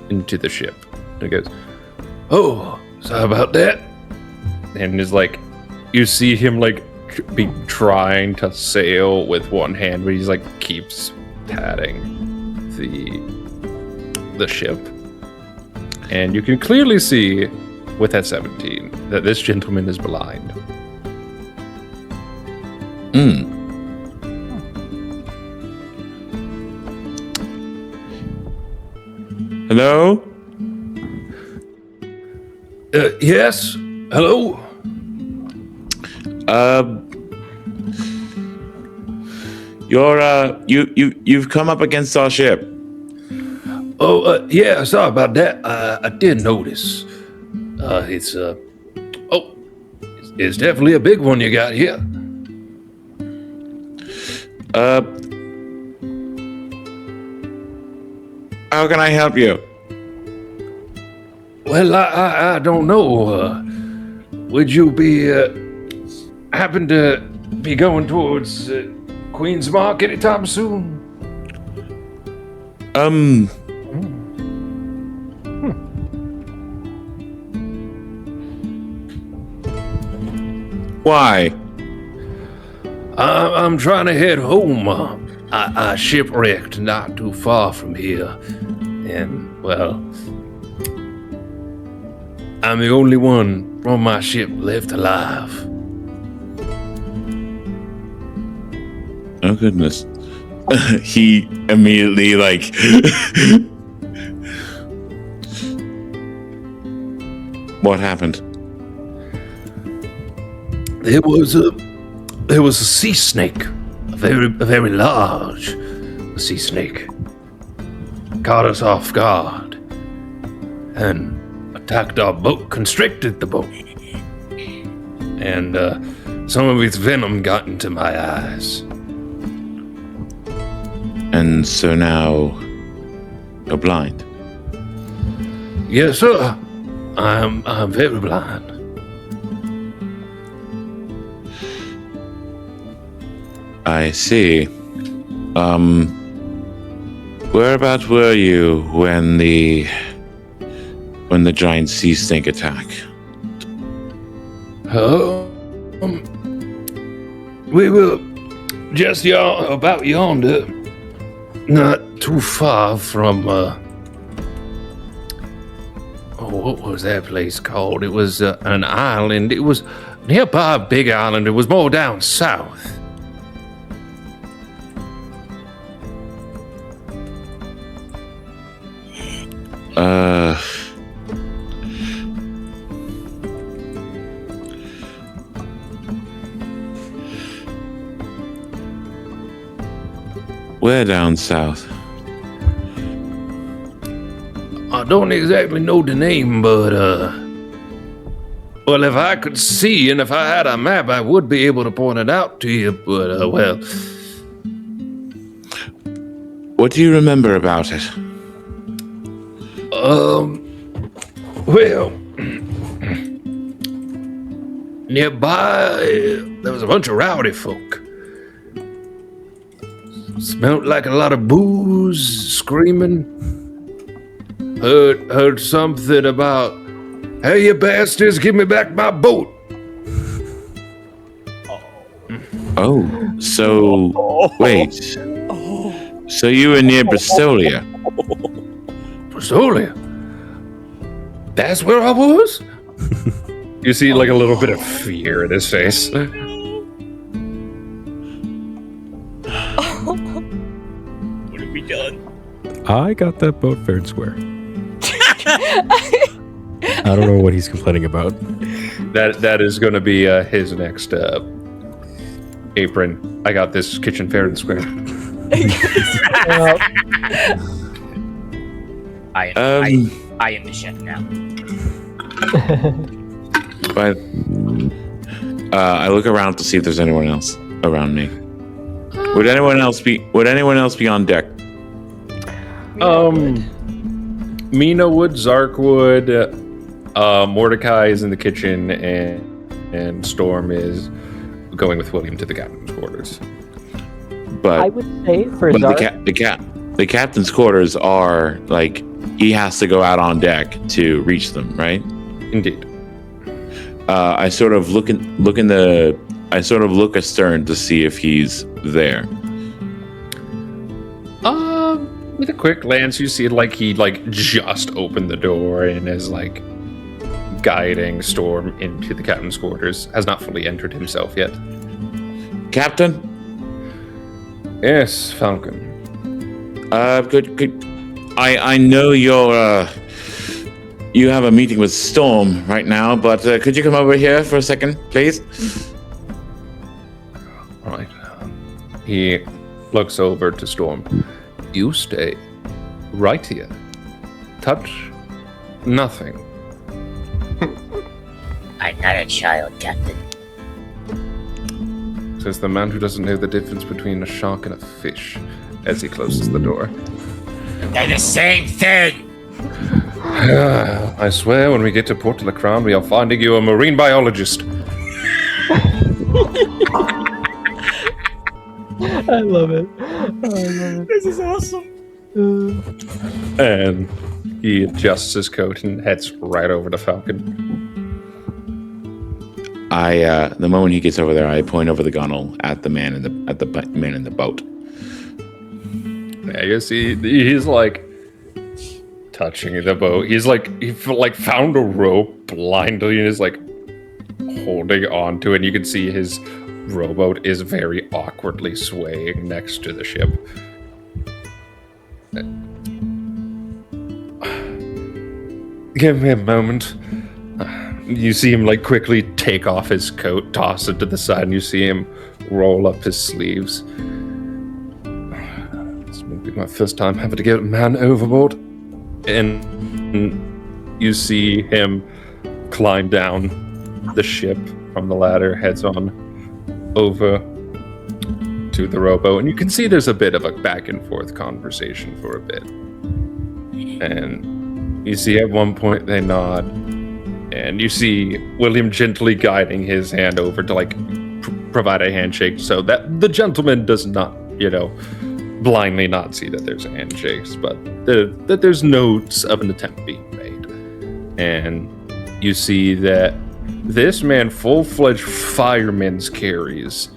into the ship. And he goes, "Oh, sorry about that." And is like, you see him, like, be trying to sail with one hand, but he's, like, keeps patting the ship. And you can clearly see, with that 17, that this gentleman is blind. Hello? Yes? Hello? You've come up against our ship. Oh, yeah, sorry about that. I did notice. It's definitely a big one you got here. How can I help you? Well, I don't know. Would you be, happen to be going towards Queen's Mark anytime soon? Why? I'm trying to head home. I shipwrecked not too far from here. And, well, I'm the only one from my ship left alive. Oh, goodness. He immediately, like... What happened? There was a sea snake, a very large sea snake. Caught us off guard and attacked our boat, constricted the boat. And some of its venom got into my eyes. And so now you're blind. Yes, sir. I'm very blind. I see. Whereabouts were you when the giant sea snake attack? We were just about yonder, not too far from. What was that place called? It was an island. It was nearby a big island. It was more down south. Where down south? I don't exactly know the name, but well, if I could see and if I had a map, I would be able to point it out to you. But well, what do you remember about it? Well, nearby there was a bunch of rowdy folk. Smelled like a lot of booze, screaming. Heard something about, "Hey, you bastards, give me back my boat." Oh, so wait. So you were near Bristolia? Bristolia? That's where I was? You see like a little bit of fear in his face. What have we done? I got that boat fair and square. I don't know what he's complaining about. That is going to be his next apron. I got this kitchen fair and square. I am the chef now. But I look around to see if there's anyone else around me. Would anyone else be on deck? Mina would, Zark would, Mordecai is in the kitchen, and Storm is going with William to the captain's quarters. But I would say for Zark, the captain's quarters are like he has to go out on deck to reach them, right? Indeed. I sort of look astern to see if he's there. With a quick glance, you see like he just opened the door and is like guiding Storm into the captain's quarters. Has not fully entered himself yet. Captain? Yes, Falcon. I know you have a meeting with Storm right now, but could you come over here for a second, please? All right. He looks over to Storm. You stay right here. Touch nothing. I'm not a child, Captain. Says the man who doesn't know the difference between a shark and a fish as he closes the door. They're the same thing! I swear when we get to Port de la Crown, we are finding you a marine biologist. I love it. This is awesome. And he adjusts his coat and heads right over to Falcon. The moment he gets over there, I point over the gunwale at the man in the man in the boat. Yeah, you see, he's like touching the boat. He found a rope blindly and is like holding on to it. And you can see his rowboat is very awkwardly swaying next to the ship. Give me a moment. You see him like quickly take off his coat, toss it to the side, and you see him roll up his sleeves. This won't be my first time having to get a man overboard. And you see him climb down the ship from the ladder, heads on over to the rowboat, and you can see there's a bit of a back and forth conversation for a bit. And you see at one point they nod, and you see William gently guiding his hand over to like provide a handshake so that the gentleman does not, blindly not see that there's handshakes, but that there's notes of an attempt being made. And you see that this man full-fledged fireman's carries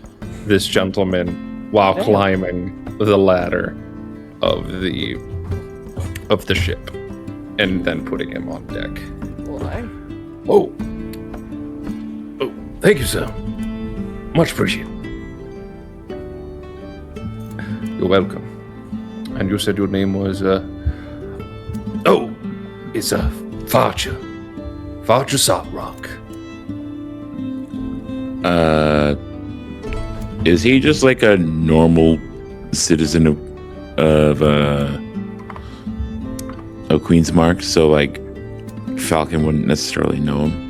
this gentleman while climbing the ladder of the ship and then putting him on deck. Why? Oh, thank you, sir. Much appreciated. You're welcome. And you said your name was, it's Farcher. Farcher Zark. Is he just like a normal citizen of Queen's Mark? So like Falcon wouldn't necessarily know him.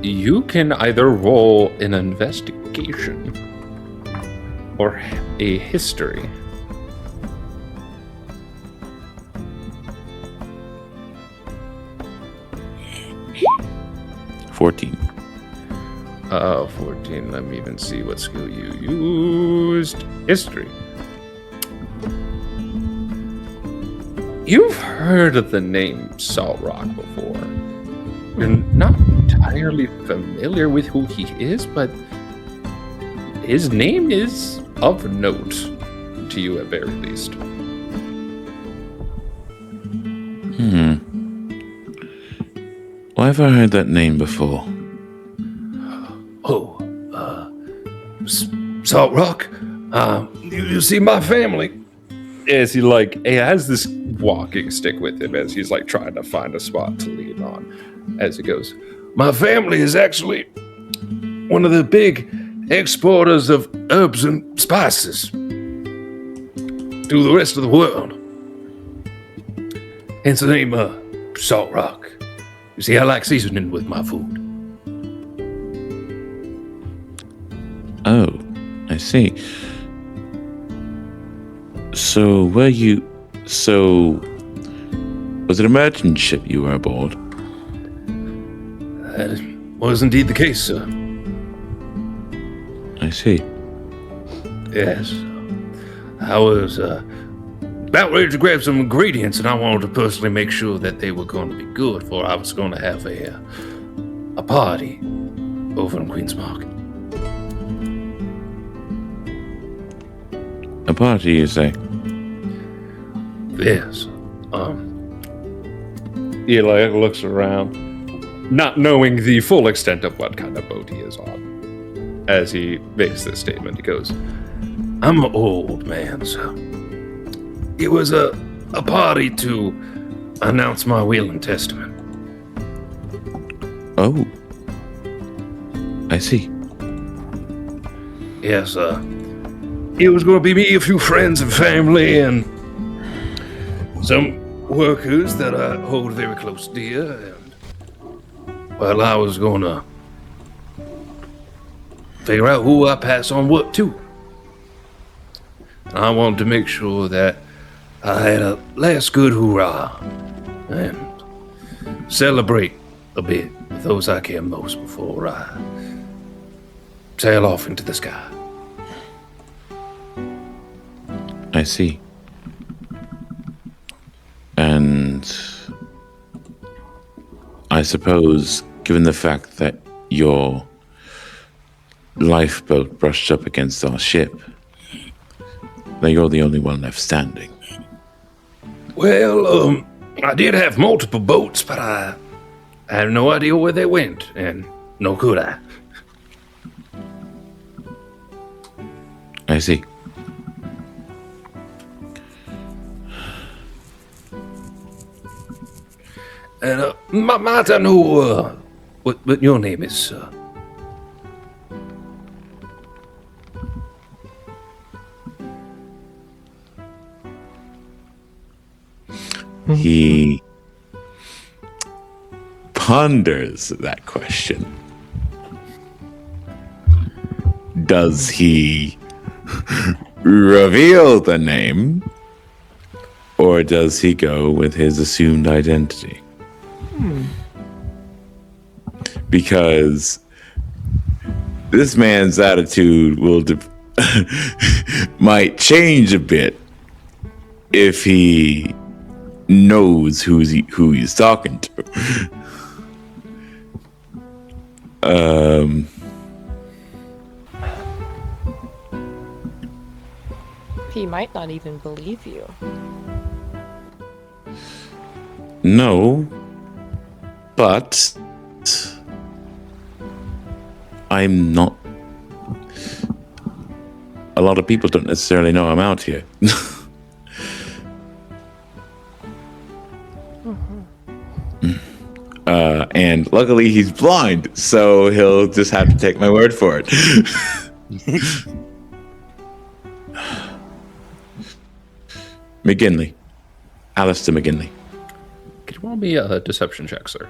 You can either roll an investigation or a history. $14. 14. Let me even see what skill you used. History. You've heard of the name Salt Rock before. You're not entirely familiar with who he is, but his name is of note to you at very least. Why have I heard that name before? Salt Rock, you see my family. As he has this walking stick with him as he's trying to find a spot to lean on as he goes. My family is actually one of the big exporters of herbs and spices to the rest of the world. Hence the name Salt Rock. You see, I like seasoning with my food. Oh, I see. So, was it a merchant ship you were aboard? That was indeed the case, sir. I see. Yes. I was about ready to grab some ingredients, and I wanted to personally make sure that they were going to be good, for I was going to have a party over in Queen's Mark. A party, you say? Yes. He looks around, not knowing the full extent of what kind of boat he is on. As he makes this statement, he goes, I'm an old man, so it was a party to announce my will and testament. Oh. I see. Yes, it was going to be me, a few friends and family, and some workers that I hold very close dear, and well, I was going to figure out who I pass on what to. I wanted to make sure that I had a last good hoorah and celebrate a bit with those I care most before I sail off into the sky. I see. And I suppose, given the fact that your lifeboat brushed up against our ship, that you're the only one left standing. Well, I did have multiple boats, but I had no idea where they went, and nor could I. I see. And might I know what your name is, sir? He ponders that question. Does he reveal the name, or does he go with his assumed identity? Because this man's attitude will might change a bit if he knows who he's talking to. He might not even believe you. No, but I'm not. A lot of people don't necessarily know I'm out here. And luckily he's blind, so he'll just have to take my word for it. McGinley. Alistair McGinley. Could you roll me a deception check, sir?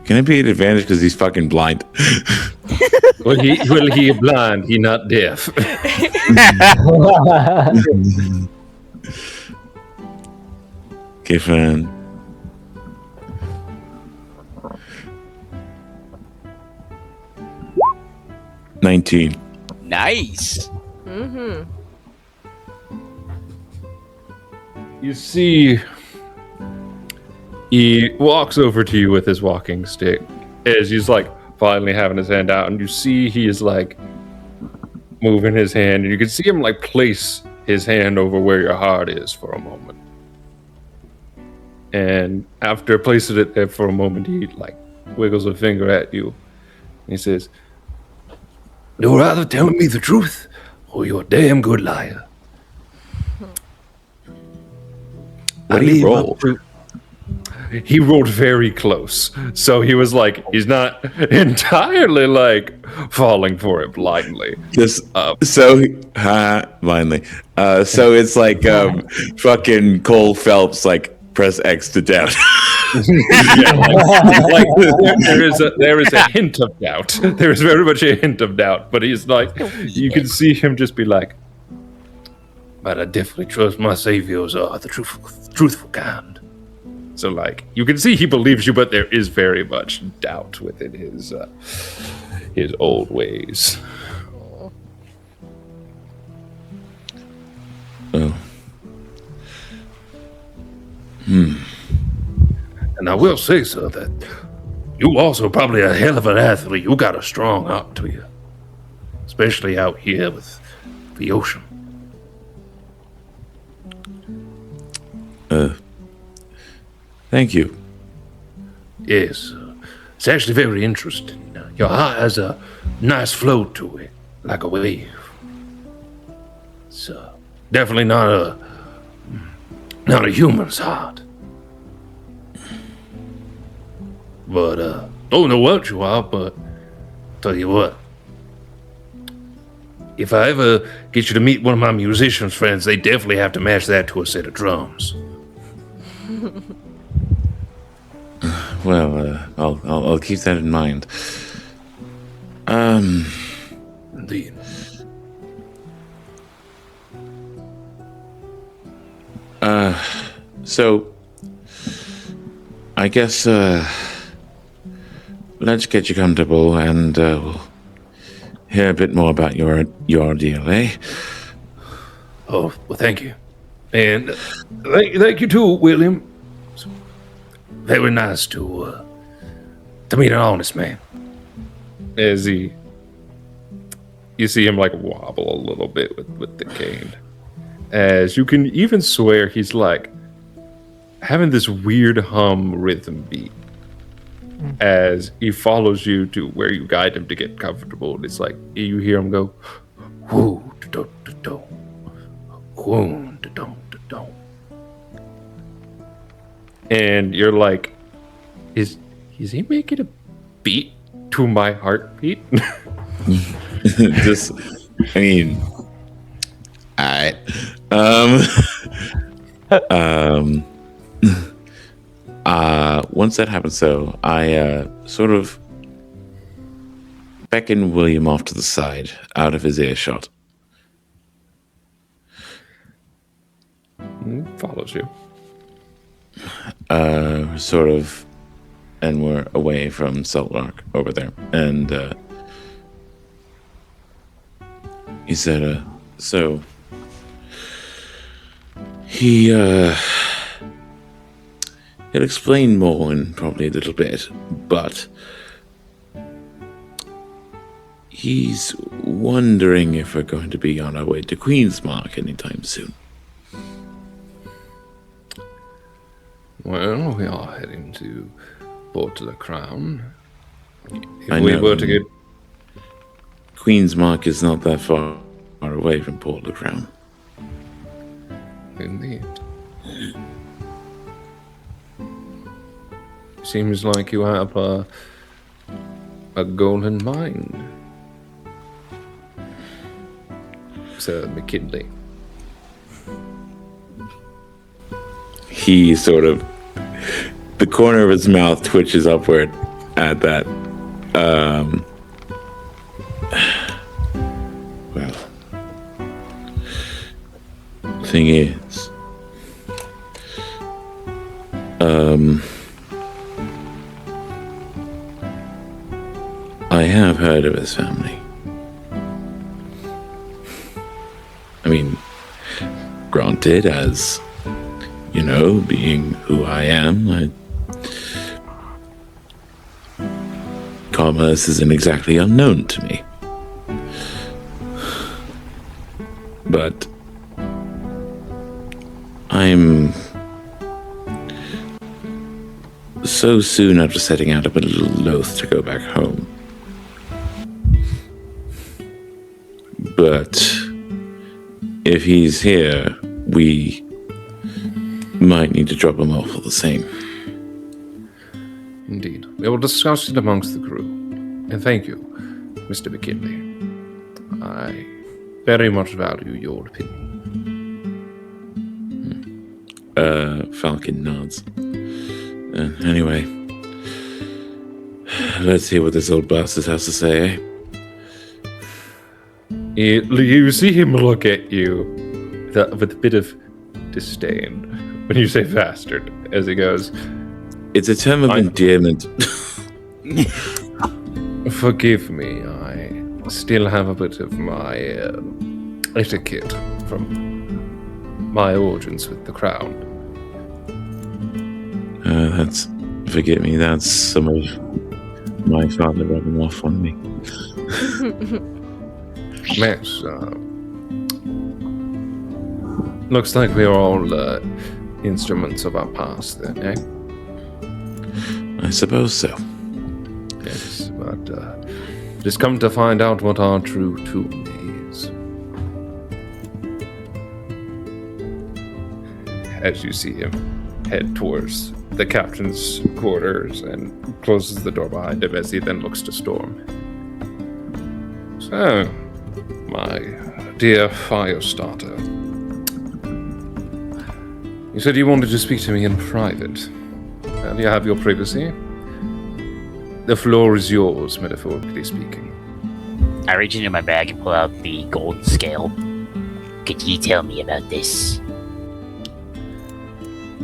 Can it be an advantage because he's fucking blind? Well, he blind. He not deaf. Okay, fine. $19. Nice. Mm-hmm. You see, he walks over to you with his walking stick as he's like finally having his hand out, and you see he is like moving his hand, and you can see him like place his hand over where your heart is for a moment. And after placing it there for a moment, he like wiggles a finger at you. And he says, "You're either telling me the truth, or you're a damn good liar." What did he roll? He rolled very close. So he was like, he's not entirely like falling for it blindly. Blindly. So it's like fucking Cole Phelps, like press X to doubt. Yeah, like, there is a hint of doubt. There is very much a hint of doubt, but he's like, you can see him just be like, but I definitely trust my saviors are the truthful kind. So like, you can see he believes you, but there is very much doubt within his old ways. Oh. And I will say, sir, that you also probably a hell of an athlete. You got a strong heart to you, especially out here with the ocean. Thank you. Yes, it's actually very interesting. Your heart has a nice flow to it, like a wave. It's definitely not a human's heart. But don't know what you are, but tell you what. If I ever get you to meet one of my musicians friends, they definitely have to match that to a set of drums. Well, I'll keep that in mind. Indeed. So I guess let's get you comfortable, and we'll hear a bit more about your deal, eh? Oh, well, thank you. And thank you too, William. It's very nice to meet an honest man. As you see him like wobble a little bit with the cane. As you can even swear he's like having this weird hum rhythm beat. As he follows you to where you guide him to get comfortable. And it's like you hear him go, whoo, da da da, whoo, da da da. And you're like, is he making a beat to my heartbeat? Just, I mean, alright. Once that happens, though, I sort of beckon William off to the side, out of his earshot. Follows you. Sort of and we're away from Zark over there. And he said, so he'll explain more in probably a little bit, but he's wondering if we're going to be on our way to Queensmark anytime soon. Well, we are heading to Port of the Crown. If I we know. were to get... Queensmark is not that far away from Port of the Crown. Indeed. Seems like you have a goal in mind, Sir McKinley. He sort of, the corner of his mouth twitches upward at that. Well, thing is, I have heard of his family. I mean, granted, as you know, being who I am, commerce isn't exactly unknown to me. But I'm so soon after setting out, I'm a little loath to go back home. But if he's here, we might need to drop him off all the same. Indeed. We will discuss it amongst the crew. And thank you, Mr. McKinley. I very much value your opinion. Falcon nods. Anyway, let's hear what this old bastard has to say, eh? You see him look at you with a bit of disdain when you say bastard, as he goes, It's a term of endearment. forgive me, I still have a bit of my etiquette from my origins with the crown. Forgive me, that's some of my father rubbing off on me. Yes, looks like we are all instruments of our past then, eh? I suppose so. Yes, but just come to find out what our true tune is. As you see him head towards the captain's quarters and closes the door behind him as he then looks to Storm. So, my dear Firestarter, you said you wanted to speak to me in private. Well, you have your privacy. The floor is yours, metaphorically speaking. I reach into my bag and pull out the gold scale. Could you tell me about this?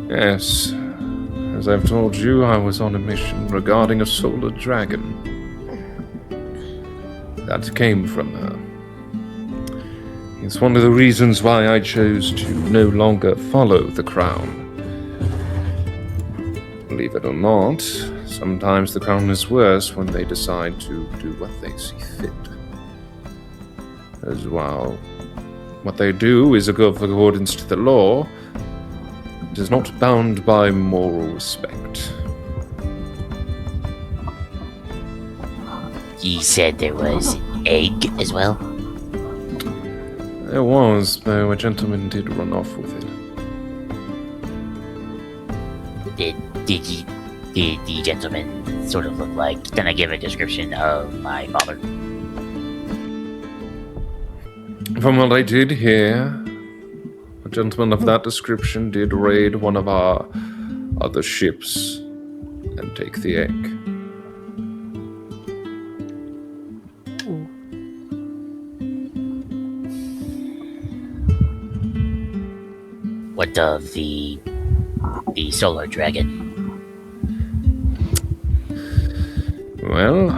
Yes. As I've told you, I was on a mission regarding a solar dragon. That came from her. It's one of the reasons why I chose to no longer follow the crown. Believe it or not, sometimes the crown is worse when they decide to do what they see fit. As well, what they do is accordance to the law. It is not bound by moral respect. You said there was an egg as well? There was, though a gentleman did run off with it. Did the gentleman sort of look like? Then I give a description of my father. From what I did hear, a gentleman of that description did raid one of our other ships and take the egg. What of the solar dragon? Well,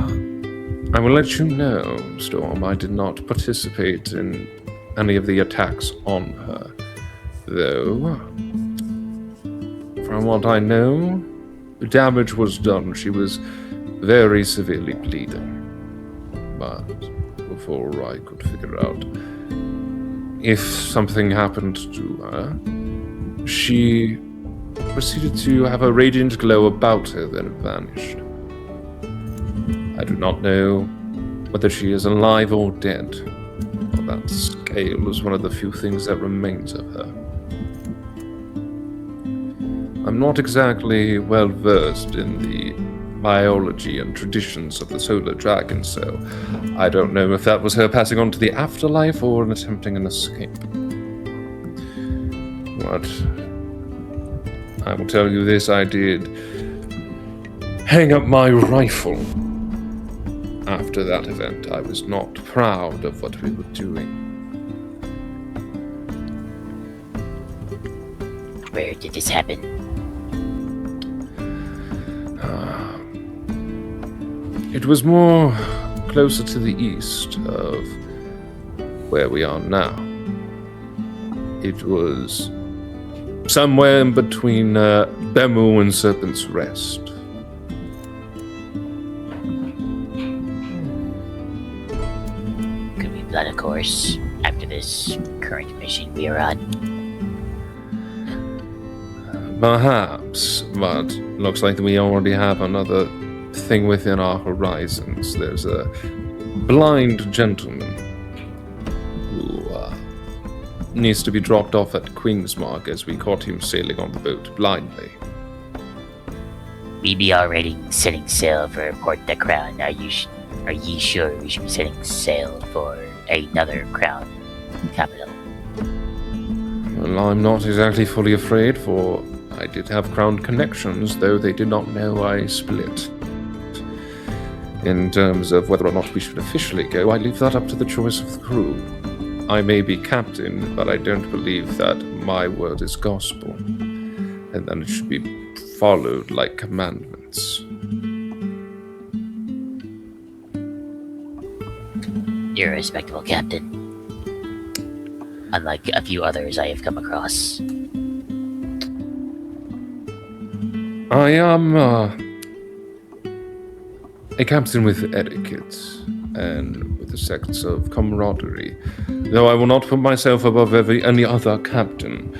I will let you know, Storm, I did not participate in any of the attacks on her. Though, from what I know, the damage was done. She was very severely bleeding. But before I could figure out if something happened to her, she proceeded to have a radiant glow about her, then vanished. I do not know whether she is alive or dead. Well, that scale is one of the few things that remains of her. I'm not exactly well versed in the biology and traditions of the solar dragon, so I don't know if that was her passing on to the afterlife or attempting an escape. But I will tell you this, I did hang up my rifle after that event. I was not proud of what we were doing. Where did this happen? It was more closer to the east of where we are now. It was somewhere in between Bemu and Serpent's Rest. Could we plot a course after this current mission we are on? Perhaps, but looks like we already have another thing within our horizons. There's a blind gentleman who needs to be dropped off at Queensmark as we caught him sailing on the boat blindly. We be already setting sail for Port the Crown. Are ye sure we should be setting sail for another crown capital? Well, I'm not exactly fully afraid, for I did have crown connections, though they did not know I split. In terms of whether or not we should officially go, I leave that up to the choice of the crew. I may be captain, but I don't believe that my word is gospel, and that it should be followed like commandments. You're a respectable captain, unlike a few others I have come across. I am a captain with etiquette and with a sense of camaraderie, though I will not put myself above any other captain.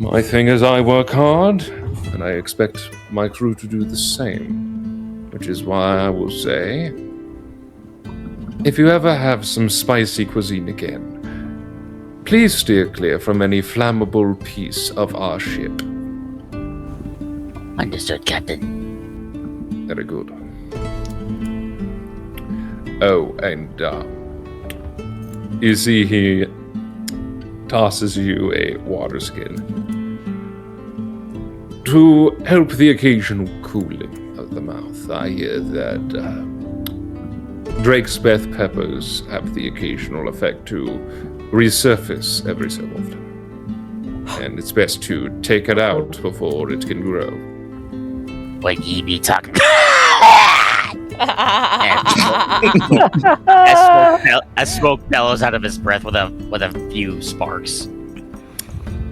My thing is I work hard, and I expect my crew to do the same, which is why I will say, if you ever have some spicy cuisine again, please steer clear from any flammable piece of our ship. Understood, Captain. Very good. Oh, and you see he tosses you a water skin to help the occasional cooling of the mouth. I hear that Drake's Beth peppers have the occasional effect to resurface every so often, and it's best to take it out before it can grow. What ye be talking? As smoke bellows out of his breath with a few sparks.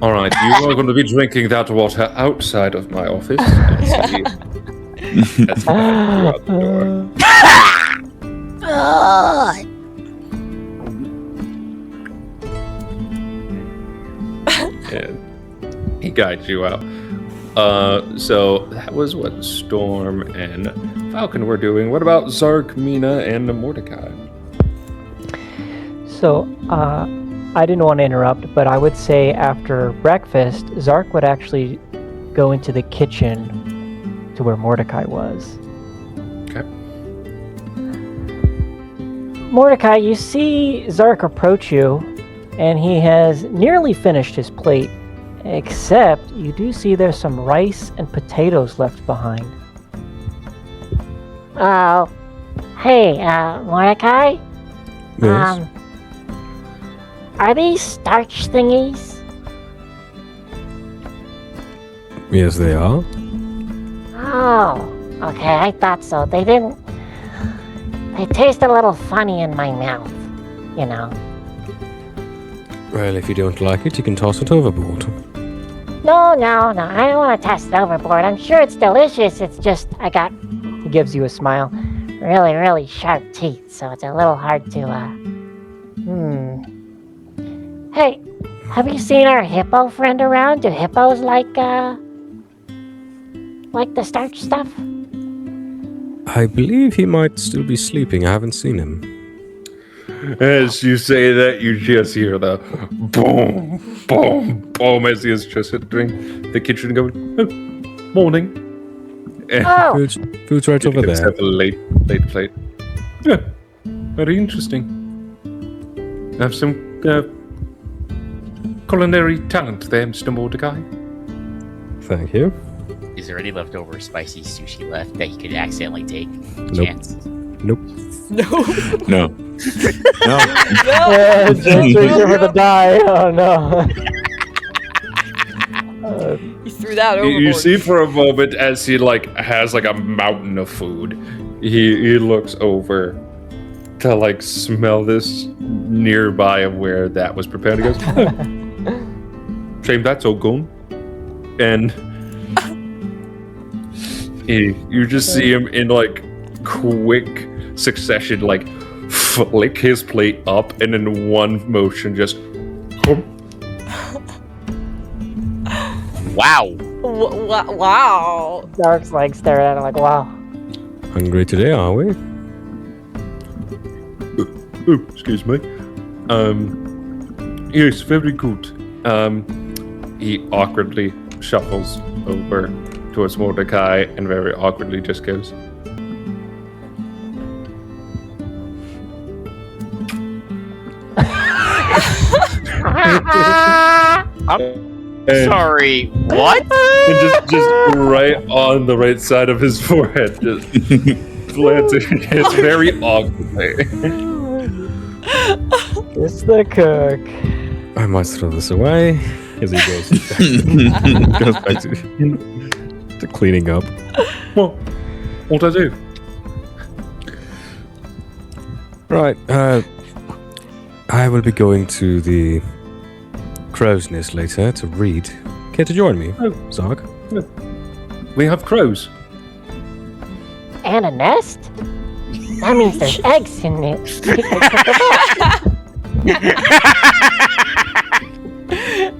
All right, you are going to be drinking that water outside of my office. That's out the door. And he guides you out. So that was what Storm and Falcon were doing. What about Zark, Mina, and Mordecai? So, I didn't want to interrupt, but I would say after breakfast, Zark would actually go into the kitchen to where Mordecai was. Okay. Mordecai, you see Zark approach you, and he has nearly finished his plate, except you do see there's some rice and potatoes left behind. Oh, hey, Mordecai? Yes. Are these starch thingies? Yes, they are. Oh, okay, I thought so. They didn't They taste a little funny in my mouth, you know. Well, if you don't like it, you can toss it overboard. No, I don't want to toss it overboard. I'm sure it's delicious. It's just I got He gives you a smile. really, really sharp teeth, so it's a little hard to, Hey, have you seen our hippo friend around? Do hippos like the starch stuff? I believe he might still be sleeping. I haven't seen him. As you say that, you just hear the boom, boom, boom as he is just entering the kitchen going, oh, morning. And Oh, Food's right over gives there. have a late plate. Yeah, very interesting. Have some culinary talent there, Mr. Mordecai. Thank you. Is there any leftover spicy sushi left that he could accidentally take? Nope. Chance. Nope. No. No. No. Yeah, James reaches over the die. Oh no. He threw that overboard. You see for a moment as he has a mountain of food, he looks over to smell this nearby of where that was prepared. He goes, oh, shame that's all gone. And you just see him in quick succession flick his plate up and in one motion just Wow. Wow. Zark's staring at him wow. Hungry today, are we? oh, excuse me. Yes, very good. He awkwardly shuffles over towards Mordecai and very awkwardly just goes, Sorry. What? and just right on the right side of his forehead, just planted. It's very awkward. It's the cook. I must throw this away. As he goes back to cleaning up. Well, what I do? Right, I will be going to the crow's nest later to read. Care to join me, Oh. Zark? We have crows. and a nest? That means there's eggs in it.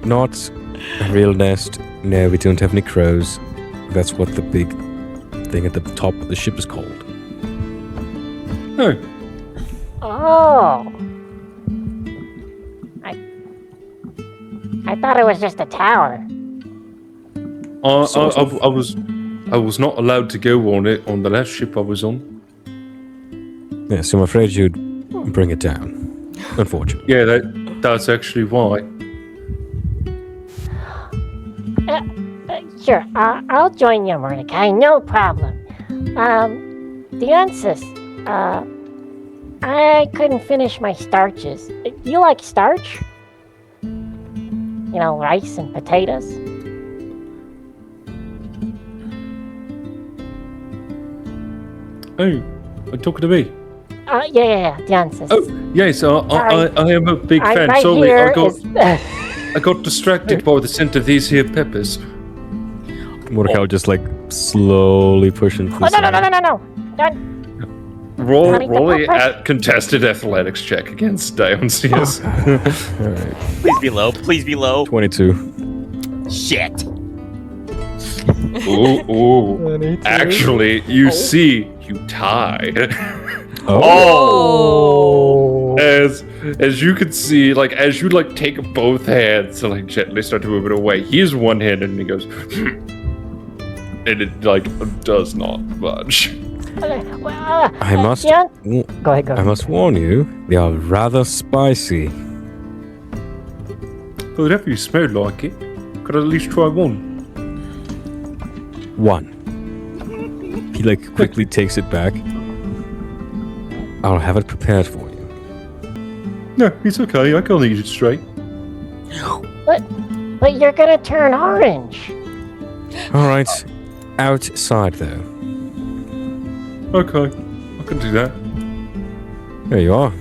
Not a real nest. No, we don't have any crows. That's what the big thing at the top of the ship is called. Oh, Oh. I thought it was just a tower. Sort of. I was not allowed to go on it on the last ship I was on. Yeah, so I'm afraid you'd bring it down. Unfortunately. Yeah, that's actually why. Sure, I'll join you, Mordecai. No problem. Dionysus, I couldn't finish my starches. You like starch? You know, rice and potatoes? Oh, talking to me. Yeah, Dionysus. Oh, yes, I am a big fan. Right Sorry, here I got distracted by the scent of these here peppers. Mordecai will just slowly push into the Oh, side. no. Roll Honey, a the contested athletics check against Dionysius. Alright. Please be low. Please be low. 22. Shit. Ooh. Actually, you see, you tie. Oh. As you can see, as you take both hands and gently start to move it away, he is one-handed and he goes, and it does not budge. I must. Go ahead, go I ahead. must warn you, they are rather spicy. Well, whatever you smell like it, could at least try one. One. He quickly takes it back. I'll have it prepared for you. No, it's okay. I can eat it straight. But you're gonna turn orange. All right. Outside though. Okay, I can do that. There you are.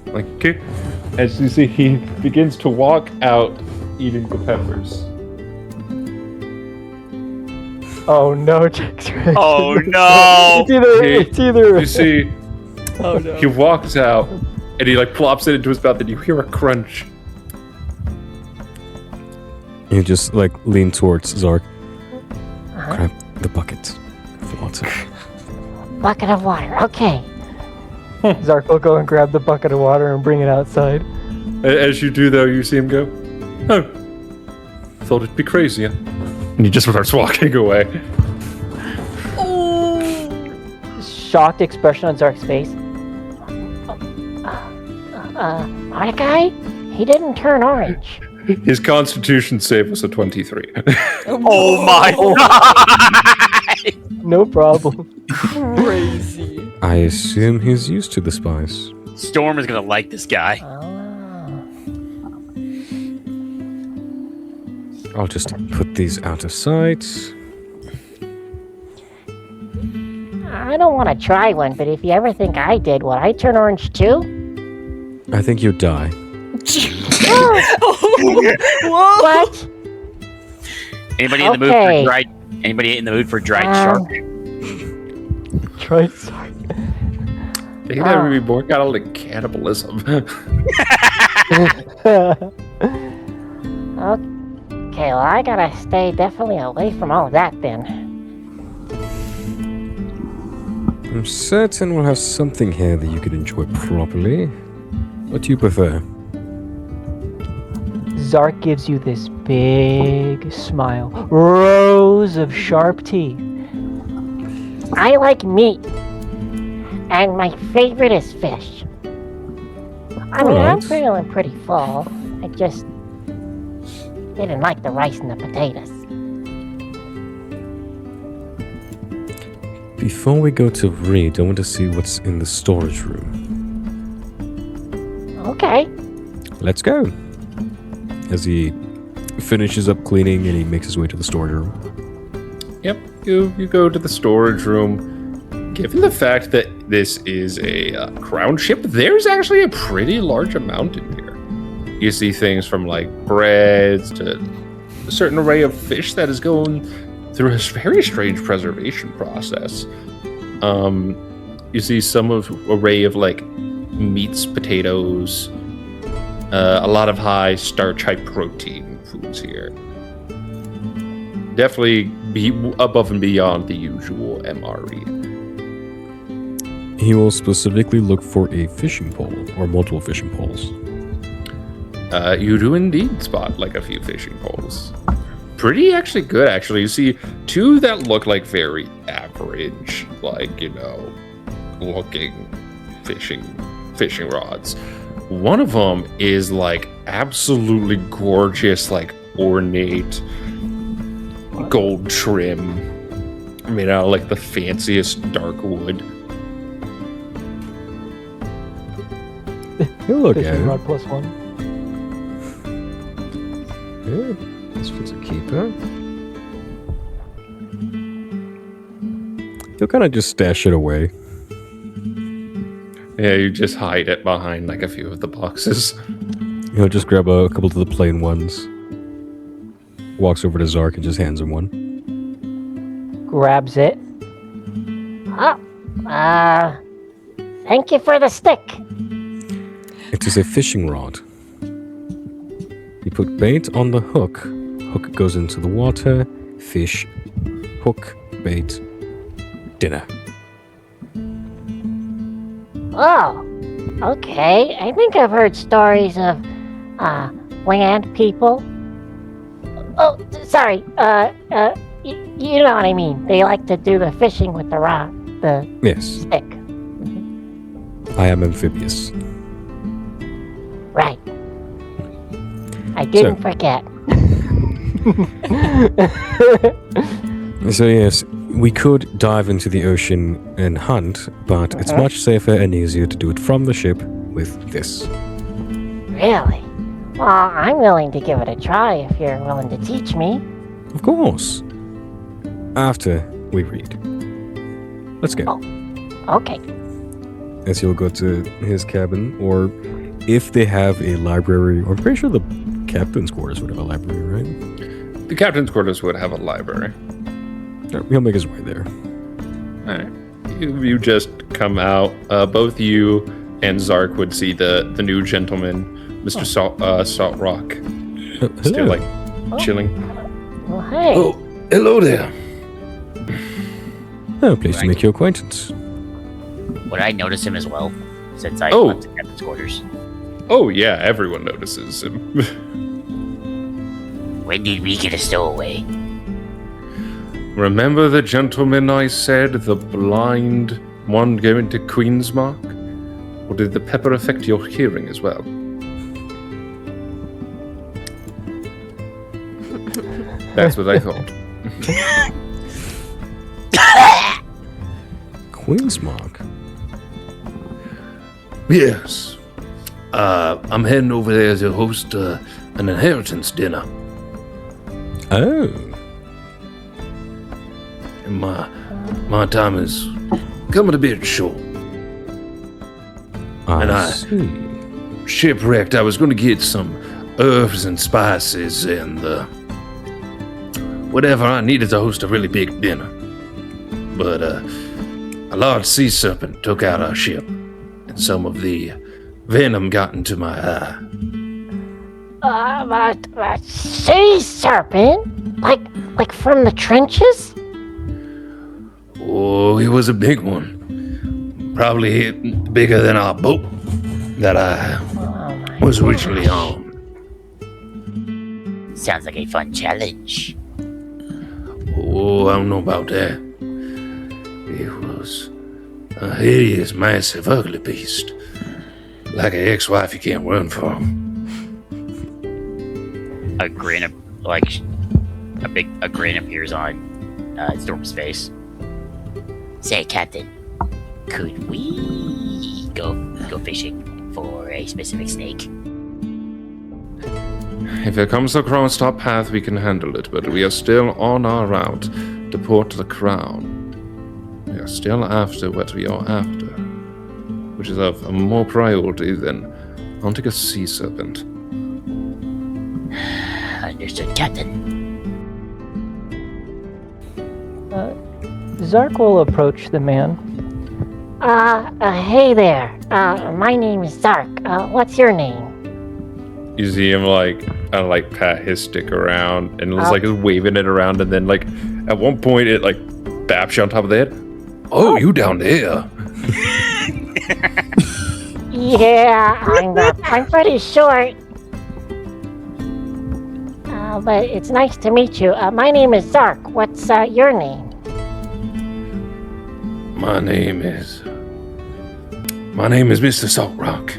Like, okay. As you see, he begins to walk out eating the peppers. Oh no, Jack's reaction. Oh no! It's either. You see, Oh no. he walks out and he like plops it into his mouth, and you hear a crunch. You just like lean towards Zark. Uh-huh. Grab the bucket of water. Bucket of water. Okay. Zark will go and grab the bucket of water and bring it outside. As you do, though, you see him go, "Oh, thought it'd be crazy." And he just starts walking away. Shocked expression on Zark's face. Mordecai? He didn't turn orange. His Constitution save was a 23. Oh my god! No problem. Crazy. I assume he's used to the spice. Storm is gonna like this guy. Oh. I'll just put these out of sight. I don't want to try one, but if you ever think I did, would I turn orange too? I think you'd die. Whoa! What? Anybody in the mood Okay. for dried? Anybody in the mood for dried shark? Try Zark. I think that would be more kind of like cannibalism. Okay, well, I gotta stay definitely away from all of that then. I'm certain we'll have something here that you can enjoy properly. What do you prefer? Zark gives you this big smile. Rows of sharp teeth. I like meat. And my favorite is fish. I mean, I'm Alright. feeling pretty full. I just didn't like the rice and the potatoes. Before we go to read, I want to see what's in the storage room. Okay. Let's go. As he finishes up cleaning and he makes his way to the storage room. Yep, you go to the storage room. Given the fact that this is a crown ship, there's actually a pretty large amount in here. You see things from like breads to a certain array of fish that is going through a very strange preservation process. You see some of array of like meats, potatoes, a lot of high starch, high protein foods here. Definitely be above and beyond the usual MRE. He will specifically look for a fishing pole or multiple fishing poles. You do indeed spot like a few fishing poles. Pretty actually good, actually. You see two that look like very average, like, looking fishing rods. One of them is like absolutely gorgeous, like ornate gold trim, made out of like the fanciest dark wood. He'll look at Fishing it. rod +1. Yeah, this one's a keeper. He'll kind of just stash it away. Yeah, you just hide it behind like a few of the boxes. He'll just grab a couple of the plain ones. Walks over to Zark and just hands him one. Grabs it. Oh, thank you for the stick. It is a fishing rod. You put bait on the hook. Hook goes into the water. Fish. Hook. Bait. Dinner. Oh, okay. I think I've heard stories of, land people. Oh, sorry. You know what I mean. They like to do the fishing with the rod, the Yes, stick. I am amphibious. Right. I didn't forget. So yes, we could dive into the ocean and hunt, but it's much safer and easier to do it from the ship with this. Really? Well, I'm willing to give it a try if you're willing to teach me. Of course. After we read. Let's go. Okay. as he'll go to his cabin, or if they have a library, or I'm pretty sure the captain's quarters would have a library, right? The captain's quarters would have a library. He'll make his way there. All right. You just come out. Both you and Zark would see the new gentleman, Mr. Salt Rock, still like chilling. Well, hey. Oh, hello there. Oh, pleased to make your acquaintance. Would I notice him as well, since I Oh. went to captain's quarters? Oh yeah, everyone notices him. When did we get a stowaway? Remember the gentleman I said, the blind one going to Queen's Mark? Or did the pepper affect your hearing as well? That's what I thought. Queen's Mark. Yes. I'm heading over there to host an inheritance dinner. Oh. And my time is coming a bit short. I see. Shipwrecked. I was going to get some herbs and spices and whatever I needed to host a really big dinner. But a large sea serpent took out our ship, and some of the venom got into my eye. Sea serpent? Like from the trenches? Oh, it was a big one. Probably bigger than our boat that I was originally on. Sounds like a fun challenge. Oh, I don't know about that. It was a hideous, massive, ugly beast. Like an ex-wife you can't run from. A grin appears on Storm's face. Say, Captain, could we go fishing for a specific snake? If it comes across our path, we can handle it, but we are still on our route to Port the Crown. We are still after what we are after, which is of a more priority than hunting a sea serpent. Understood, Captain. Zark will approach the man. Hey there. My name is Zark. What's your name? You see him pat his stick around and is waving it around, and then at one point it baps you on top of the head. Oh, you down there? Yeah, I'm pretty short. But it's nice to meet you. My name is Zark. What's your name? My name is Mr. Salt Rock.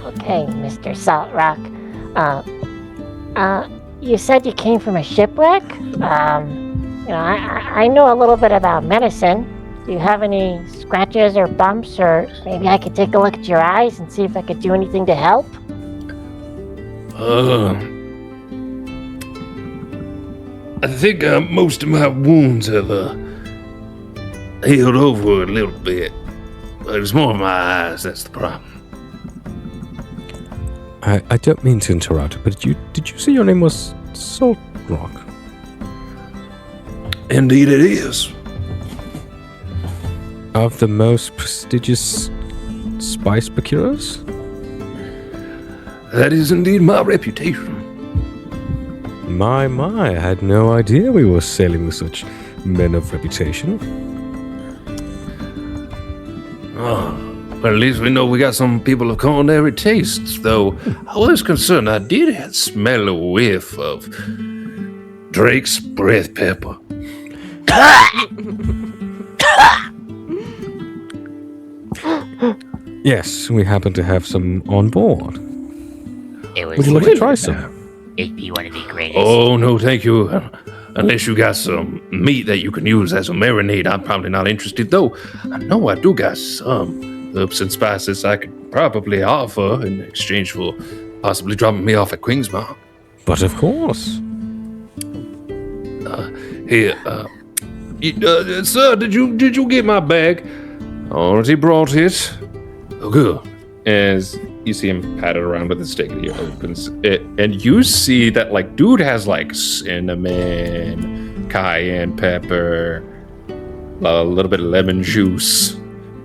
Okay, Mr. Salt Rock. You said you came from a shipwreck? I know a little bit about medicine. Do you have any scratches or bumps, or maybe I could take a look at your eyes and see if I could do anything to help? I think most of my wounds have healed over a little bit. But it's more of my eyes that's the problem. I don't mean to interrupt, but did you say your name was Salt Rock? Indeed it is. Of the most prestigious spice procurers? That is indeed my reputation. My, I had no idea we were sailing with such men of reputation. Oh, well, at least we know we got some people of culinary tastes, though I was concerned I did smell a whiff of Drake's breath pepper. Yes, we happen to have some on board. It was Would you like to try some? it'd be one of the greatest. Oh, no, thank you. Unless you got some meat that you can use as a marinade, I'm probably not interested, though. I know I do got some herbs and spices I could probably offer in exchange for possibly dropping me off at Queen's Mark. But of course. Here, sir, did you get my bag? Already brought it. Oh, good. As you see him pat it around with his stick, he opens it, and you see that, like, dude has, like, cinnamon, cayenne pepper, a little bit of lemon juice.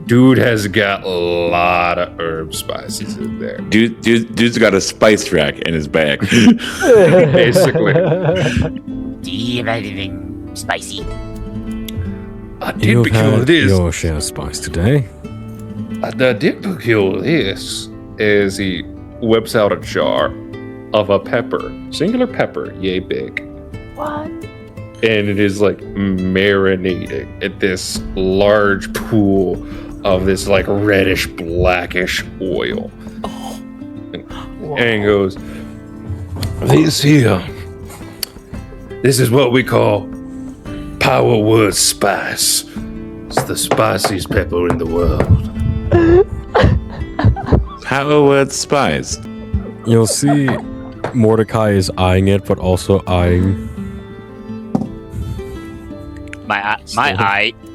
Dude has got a lot of herb spices in there. Dude's got a spice rack in his bag. Basically. Do you have anything spicy? I did You've procure had this. your share of spice today. I did procure this. As he whips out a jar of a pepper, singular pepper, yay big. What? And it is like marinating at this large pool of this like reddish blackish oil. And goes, this is what we call power word spice. It's the spiciest pepper in the world. Power word spice. You'll see Mordecai is eyeing it, but also eyeing.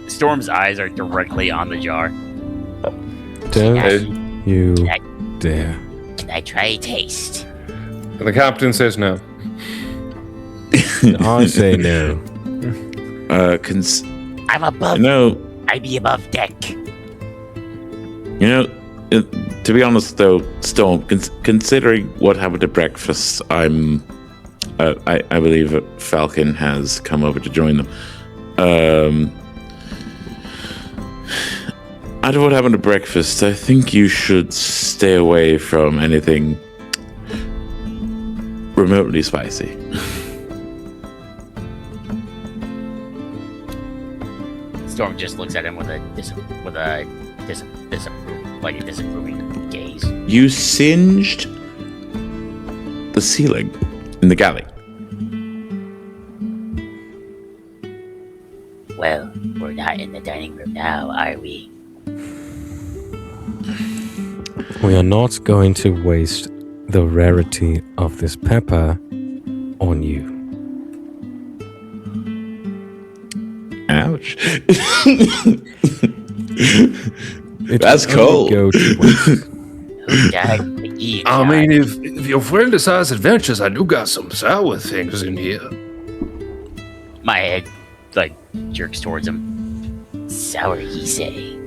Storm's eyes are directly on the jar. Don't you dare. Can I try a taste? And the captain says no. I say no. I'm above. No. I'd be above deck. To be honest, though, Storm, considering what happened at breakfast, I believe Falcon has come over to join them. Out of what happened at breakfast, I think you should stay away from anything remotely spicy. Storm just looks at him with a disapproving gaze. You singed the ceiling in the galley. Well, we're not in the dining room now, are we? We are not going to waste the rarity of this pepper on you. Ouch. It That's will only cold. Go to waste. Who died in the Eve I jar? mean, if your friend decides adventures, I do got some sour things in here. My head, jerks towards him. Sour, ye say?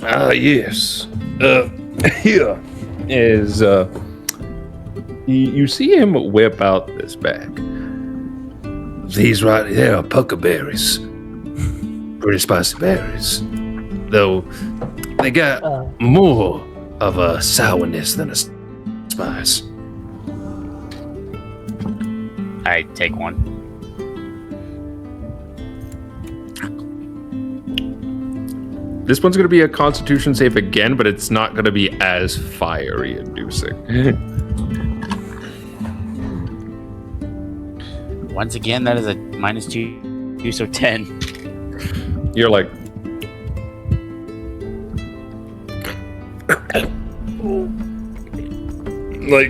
Ah, yes. Here is, you see him whip out this bag. These right here are puckerberries. Pretty spicy berries. Though, they got more of a sourness than a spice. I take one. This one's going to be a constitution save again, but it's not going to be as fiery inducing. Once again, that is a -2, so 10. You're like,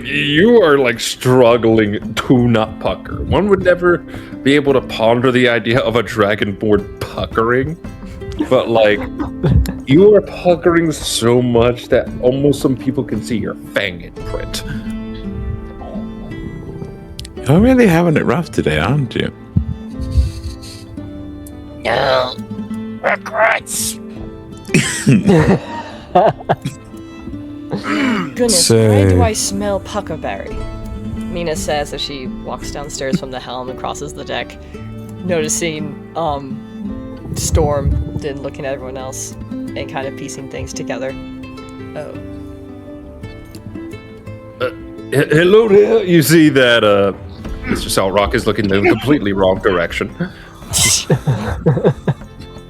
you are like struggling to not pucker. One would never be able to ponder the idea of a dragonborn puckering, but like you are puckering so much that almost some people can see your fang imprint. You're really having it rough today, aren't you? No. Regrets. Goodness, So- why do I smell puckerberry? Mina says as she walks downstairs from the helm and crosses the deck, noticing Storm, then looking at everyone else and kind of piecing things together. Oh. Hello there. You see that Mr. Salrock is looking in the completely wrong direction.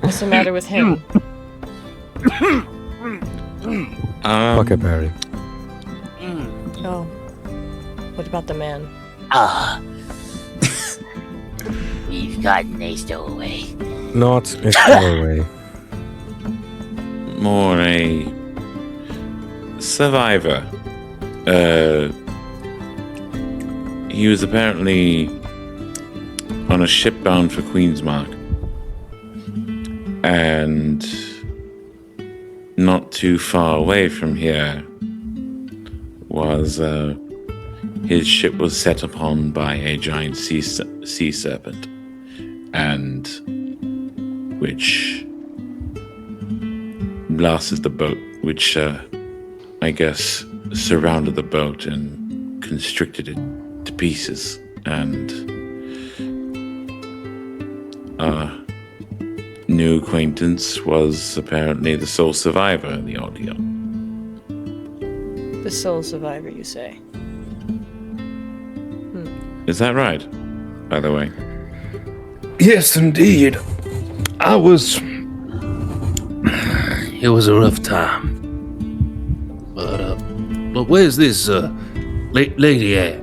What's the matter with him? Puckerberry. Oh. What about the man? Ah. We've gotten a stowaway. Not a throwaway. More a survivor. He was apparently on a ship bound for Queensmark. And not too far away from here was his ship was set upon by a giant sea serpent, and which blasted the boat, which I guess surrounded the boat and constricted it to pieces, and our new acquaintance was apparently the sole survivor of the ordeal. The sole survivor, you say? Is that right, by the way? Yes, indeed. It was a rough time. But where's this lady at?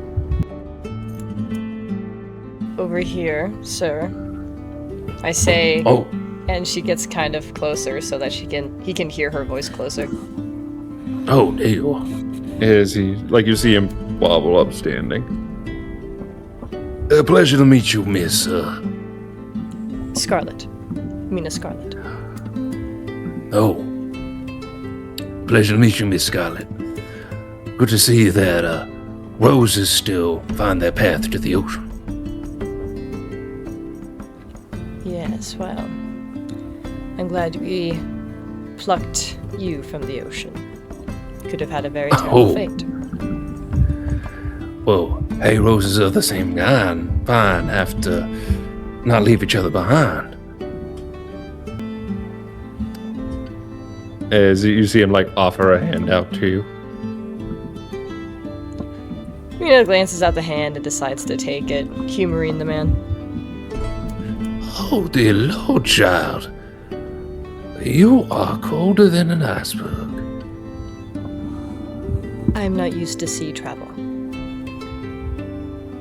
Over here, sir. I say, Oh, and she gets kind of closer so that he can hear her voice closer. oh, there you are. As he, like, you see him wobble up standing. A pleasure to meet you, Miss, Scarlet. Mina Scarlet. Oh. Pleasure to meet you, Miss Scarlet. Good to see that, roses still find their path to the ocean. Yes, well, I'm glad we plucked you from the ocean. Could have had a very terrible fate. Well, hey, roses are the same kind. Fine, have to not leave each other behind. As you see him, like, offer a hand out to you. Mina glances at the hand and decides to take it, humoring the man. Oh, dear Lord, child. You are colder than an iceberg. I'm not used to sea travel.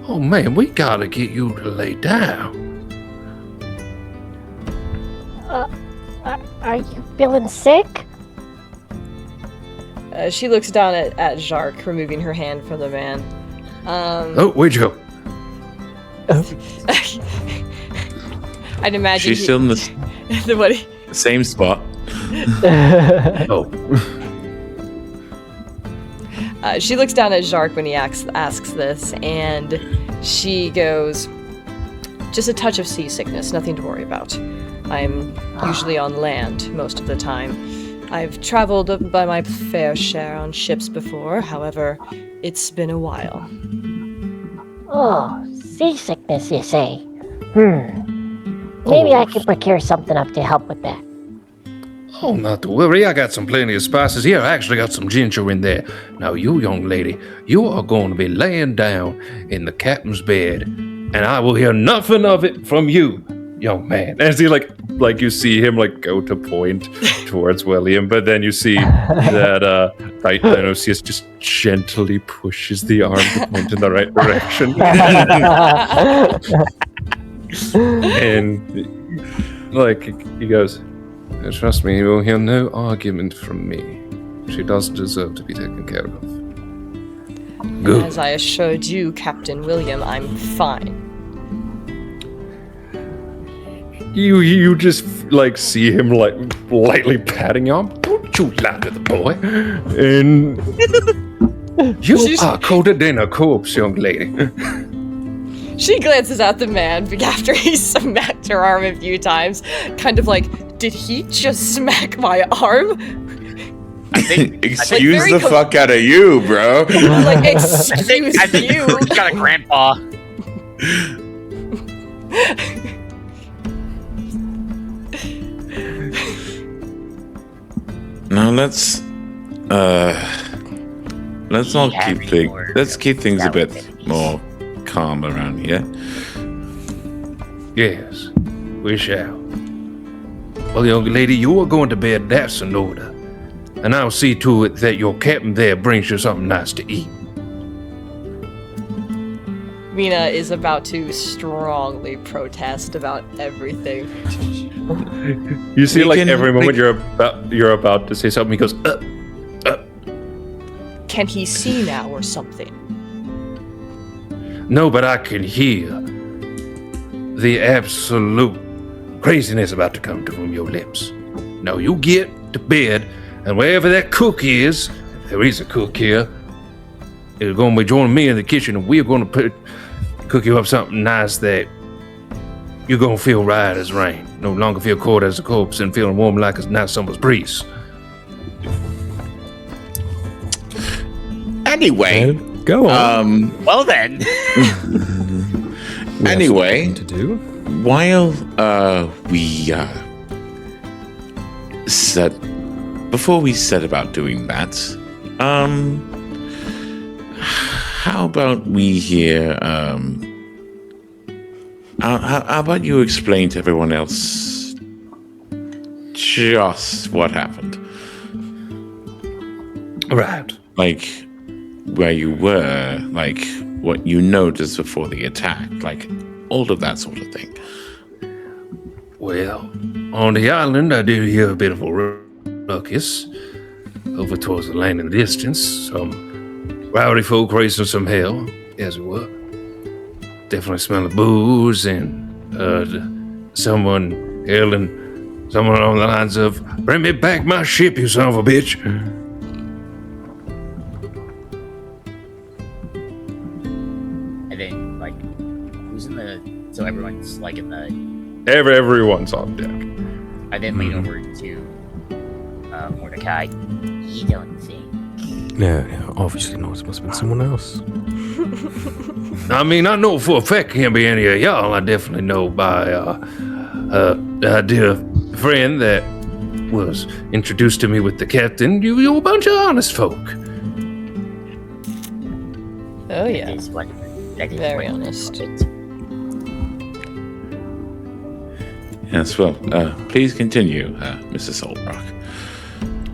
Oh, man, we gotta get you to lay down. Are you feeling sick? She looks down at Zark, removing her hand from the man. Oh, where'd you go? I'd imagine She's still in the same spot. Oh. She looks down at Zark when he asks this, and she goes, "Just a touch of seasickness, nothing to worry about. I'm usually on land most of the time. I've traveled by my fair share on ships before, however, it's been a while." Oh, seasickness, you say? Maybe I could procure something up to help with that. Oh, not to worry. I got some plenty of spices here. I actually got some ginger in there. Now, you young lady, you are going to be laying down in the captain's bed, and I will hear nothing of it from you, young man. As he, like you see him, like, go to point towards William, but then you see that, right, Dionysius just gently pushes the arm to point in the right direction. And, like, he goes, "Trust me, you will hear no argument from me. She does deserve to be taken care of." Good. As I assured you, Captain William, I'm fine. You just, like, see him, like, lightly patting your arm. Don't you lie to the boy. And you are colder than a corpse, young lady. She glances at the man after he smacked her arm a few times, kind of like, did he just smack my arm? Excuse the fuck out of you, bro. Like, excuse I think you. He's got a grandpa. Now let's all keep things a bit more calm around here. Yes, we shall. Well, young lady, you are going to bed, that's in order. And I'll see to it that your captain there brings you something nice to eat. Mina is about to strongly protest about everything. You see, like, every moment we- you're about to say something, he goes, Can he see now or something? No, but I can hear the absolute craziness about to come from your lips. Now, you get to bed, And wherever that cook is, if there is a cook here, is going to be joining me in the kitchen, and we're going to cook you up something nice that you're going to feel right as rain. No longer feel cold as a corpse and feeling warm like a nice summer's breeze. Anyway, Go on. Well then. We have anyway, something to do. while we before we set about doing that, how about we hear how about you explain to everyone else just what happened? Right. Like where you were, like what you noticed before the attack, like all of that sort of thing. Well, on the island, I did hear a bit of a ruckus over towards the land in the distance. Some rowdy folk raising some hell, as it were. Definitely smell of booze and someone yelling, someone along the lines of, "Bring me back my ship, you son of a bitch." And then, like, who's in the... So everyone's, like, in the... Everyone's on deck. I then lean over to Mordecai. You don't think. Yeah, obviously not. It must have been someone else. I mean, I know for a fact it can't be any of y'all. I definitely know by I did a friend that was introduced to me with the captain. You're a bunch of honest folk. Oh, That yeah. is what. That is Very what honest. it. Yes, well, please continue, Mr. Solbrock.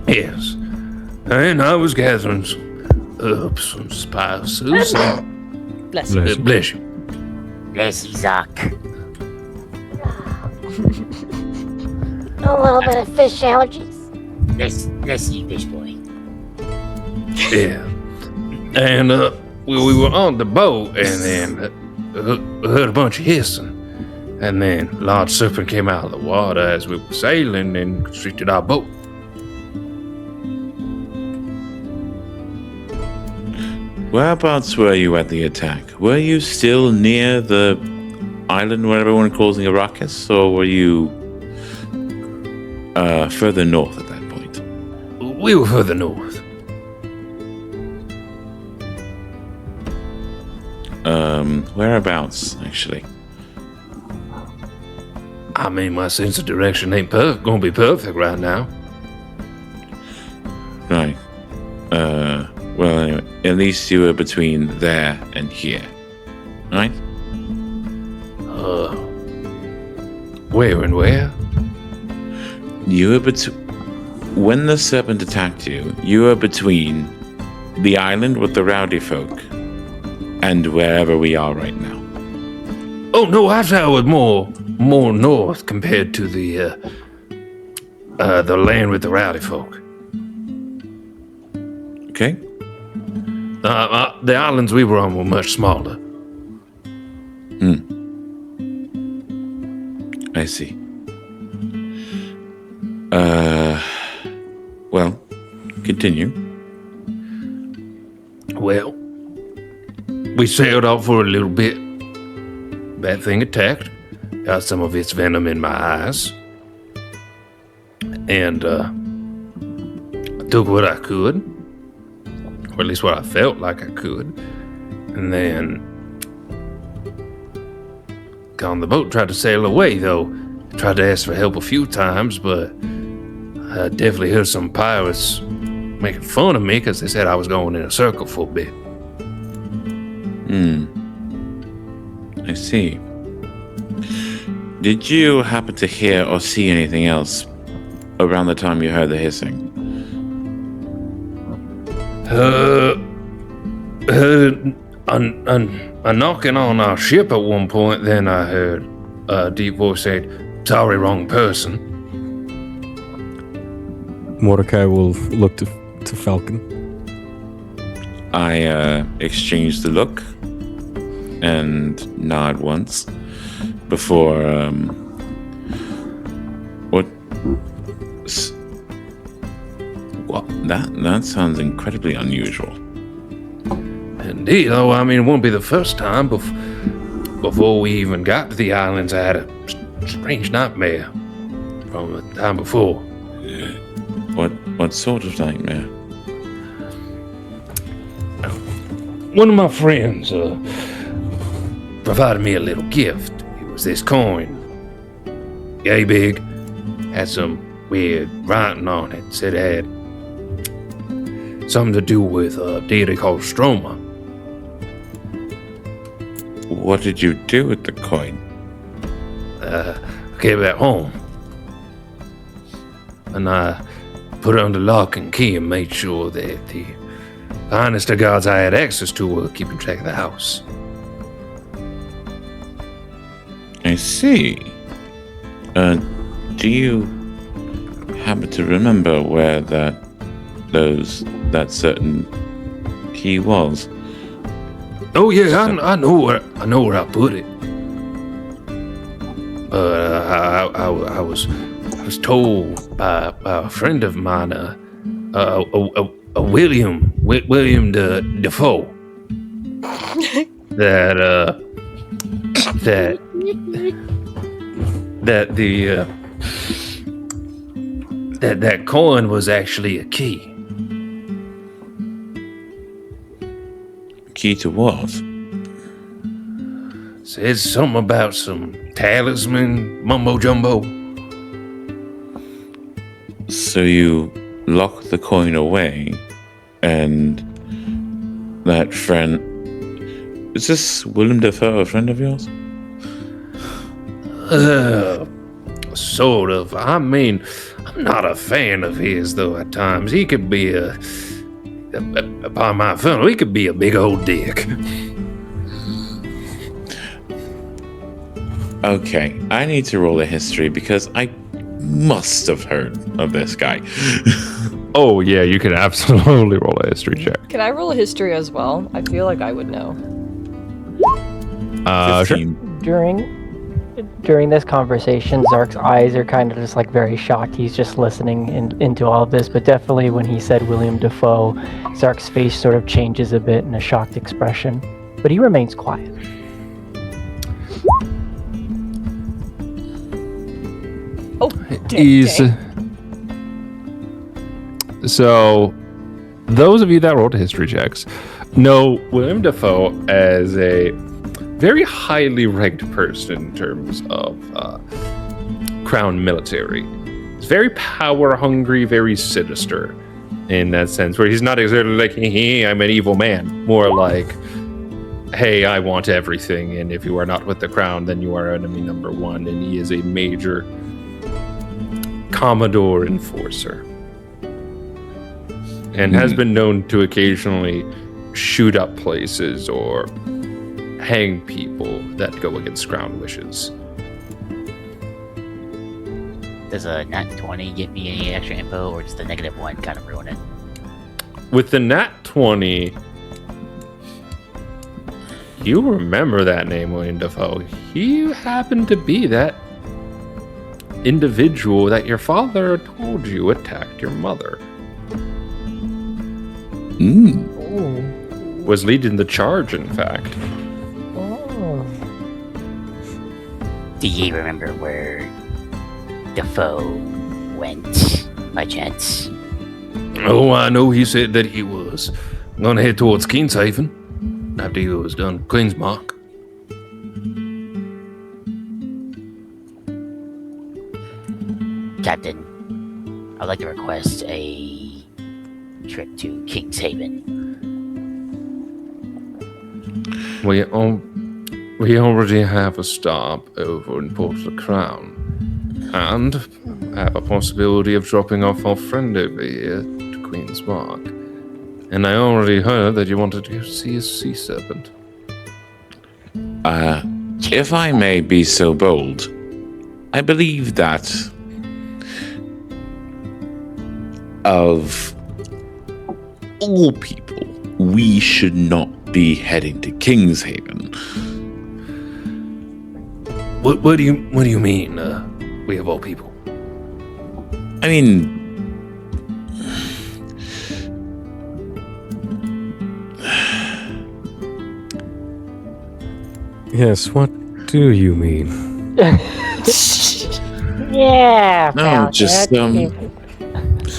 Yes. And I was gathering some herbs, some spices. Bless you. Bless you. Bless you, Zark. A little bit of fish allergies. Bless you, fish boy. Yeah. And we were on the boat, and then heard a bunch of hissing. And then a large serpent came out of the water as we were sailing and constricted our boat. Whereabouts were you at the attack? Were you still near the island where everyone causing a ruckus, or were you further north at that point? We were further north. Whereabouts, actually? I mean, my sense of direction ain't gonna be perfect right now. Right. Well, anyway, at least you were between there and here, right? Where and where? You were when the serpent attacked you, you were between the island with the rowdy folk and wherever we are right now. Oh no, I thought it was more north compared to the land with the rowdy folk. Okay? The islands we were on were much smaller. I see. Well, continue. Well, we sailed off for a little bit. That thing attacked. Got some of its venom in my eyes. And I took what I could. Or at least what I felt like I could. And then got on the boat, tried to sail away, though. Tried to ask for help a few times, but I definitely heard some pirates making fun of me because they said I was going in a circle for a bit. I see. Did you happen to hear or see anything else around the time you heard the hissing? Heard a knocking on our ship at one point, then I heard a deep voice say, "Sorry, wrong person." Mordecai will look to Falcon. I exchanged the look and nod once before Well, that sounds incredibly unusual. Indeed, though, I mean, it won't be the first time. Before we even got to the islands, I had a strange nightmare from the time before. What sort of nightmare? One of my friends provided me a little gift. It was this coin. Yay big. Had some weird writing on it. Said it had something to do with a deity called Stroma. What did you do with the coin? I gave it home. And I put it under lock and key and made sure that the honest to gods I had access to were keeping track of the house. I see. Do you happen to remember where that certain key was? Oh yeah, I know where I put it. I was told by a friend of mine, William Defoe, that coin was actually a key. Key to what? Says something about some talisman mumbo jumbo. So you locked the coin away, and that friend... Is this William Defoe a friend of yours? Sort of. I mean, I'm not a fan of his, though, at times. He could be by my fellow, he could be a big old dick. Okay, I need to roll a history because I must have heard of this guy. Oh, yeah, you can absolutely roll a history check. Can I roll a history as well? I feel like I would know. Sure. 15. During this conversation, Zark's eyes are kind of just like very shocked. He's just listening into all of this, but definitely when he said William Defoe, Zark's face sort of changes a bit in a shocked expression, but he remains quiet. Oh, Easy. So, those of you that rolled history checks know William Defoe as a very highly ranked person in terms of crown military. He's very power hungry, very sinister in that sense, where he's not exactly like, hey, I'm an evil man. More like, hey, I want everything, and if you are not with the crown, then you are enemy number one, and he is a major Commodore enforcer. And has been known to occasionally shoot up places or hang people that go against crown wishes. Does a nat 20 get me any extra info, or does the -1 kind of ruin it? With the nat 20, you remember that name, William Defoe. He happened to be that individual that your father told you attacked your mother. Was leading the charge, in fact. Do you remember where Defoe went, by chance? Oh, I know he said that he was gonna head towards Kingshaven after he was done Queen's Mark. Captain, I'd like to request a trip to Kingshaven. We already have a stop over in Port of the Crown, and have a possibility of dropping off our friend over here to Queen's Mark. And I already heard that you wanted to go see a sea serpent. If I may be so bold, I believe that of all people, we should not be heading to Kingshaven. What do you mean, we of all people? I mean, Yes, what do you mean? Yeah, No, Falcon. just,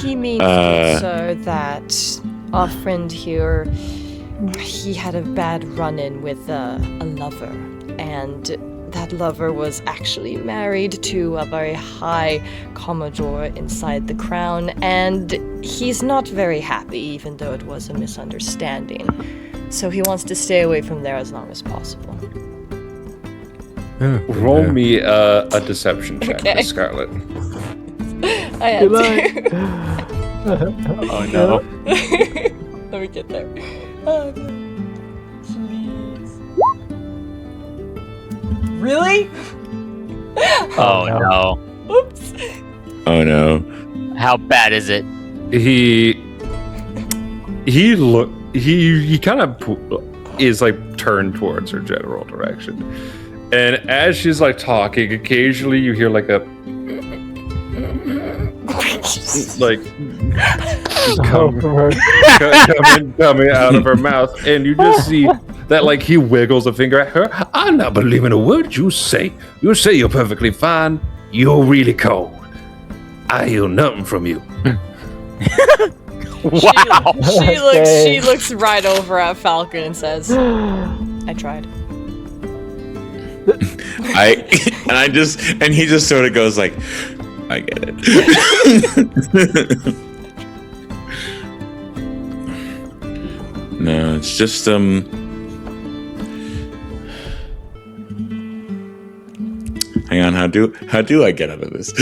He means, sir, that our friend here, he had a bad run-in with a lover, and that lover was actually married to a very high commodore inside the crown, and he's not very happy, even though it was a misunderstanding. So he wants to stay away from there as long as possible. Roll me a deception check, Okay. Miss Scarlet. I had to. Oh no. Let me get there. Oh, no. Please. Really? Oh no. Oops. oh no. How bad is it? He kind of is like turned towards her general direction, and as she's like talking, occasionally you hear like a like coming out of her mouth, and you just see that like he wiggles a finger at her. I'm not believing a word you say. You say you're perfectly fine. You're really cold. I hear nothing from you. Wow. She looks right over at Falcon and says, I tried. And he just sort of goes like, I get it. No, it's just hang on, how do I get out of this?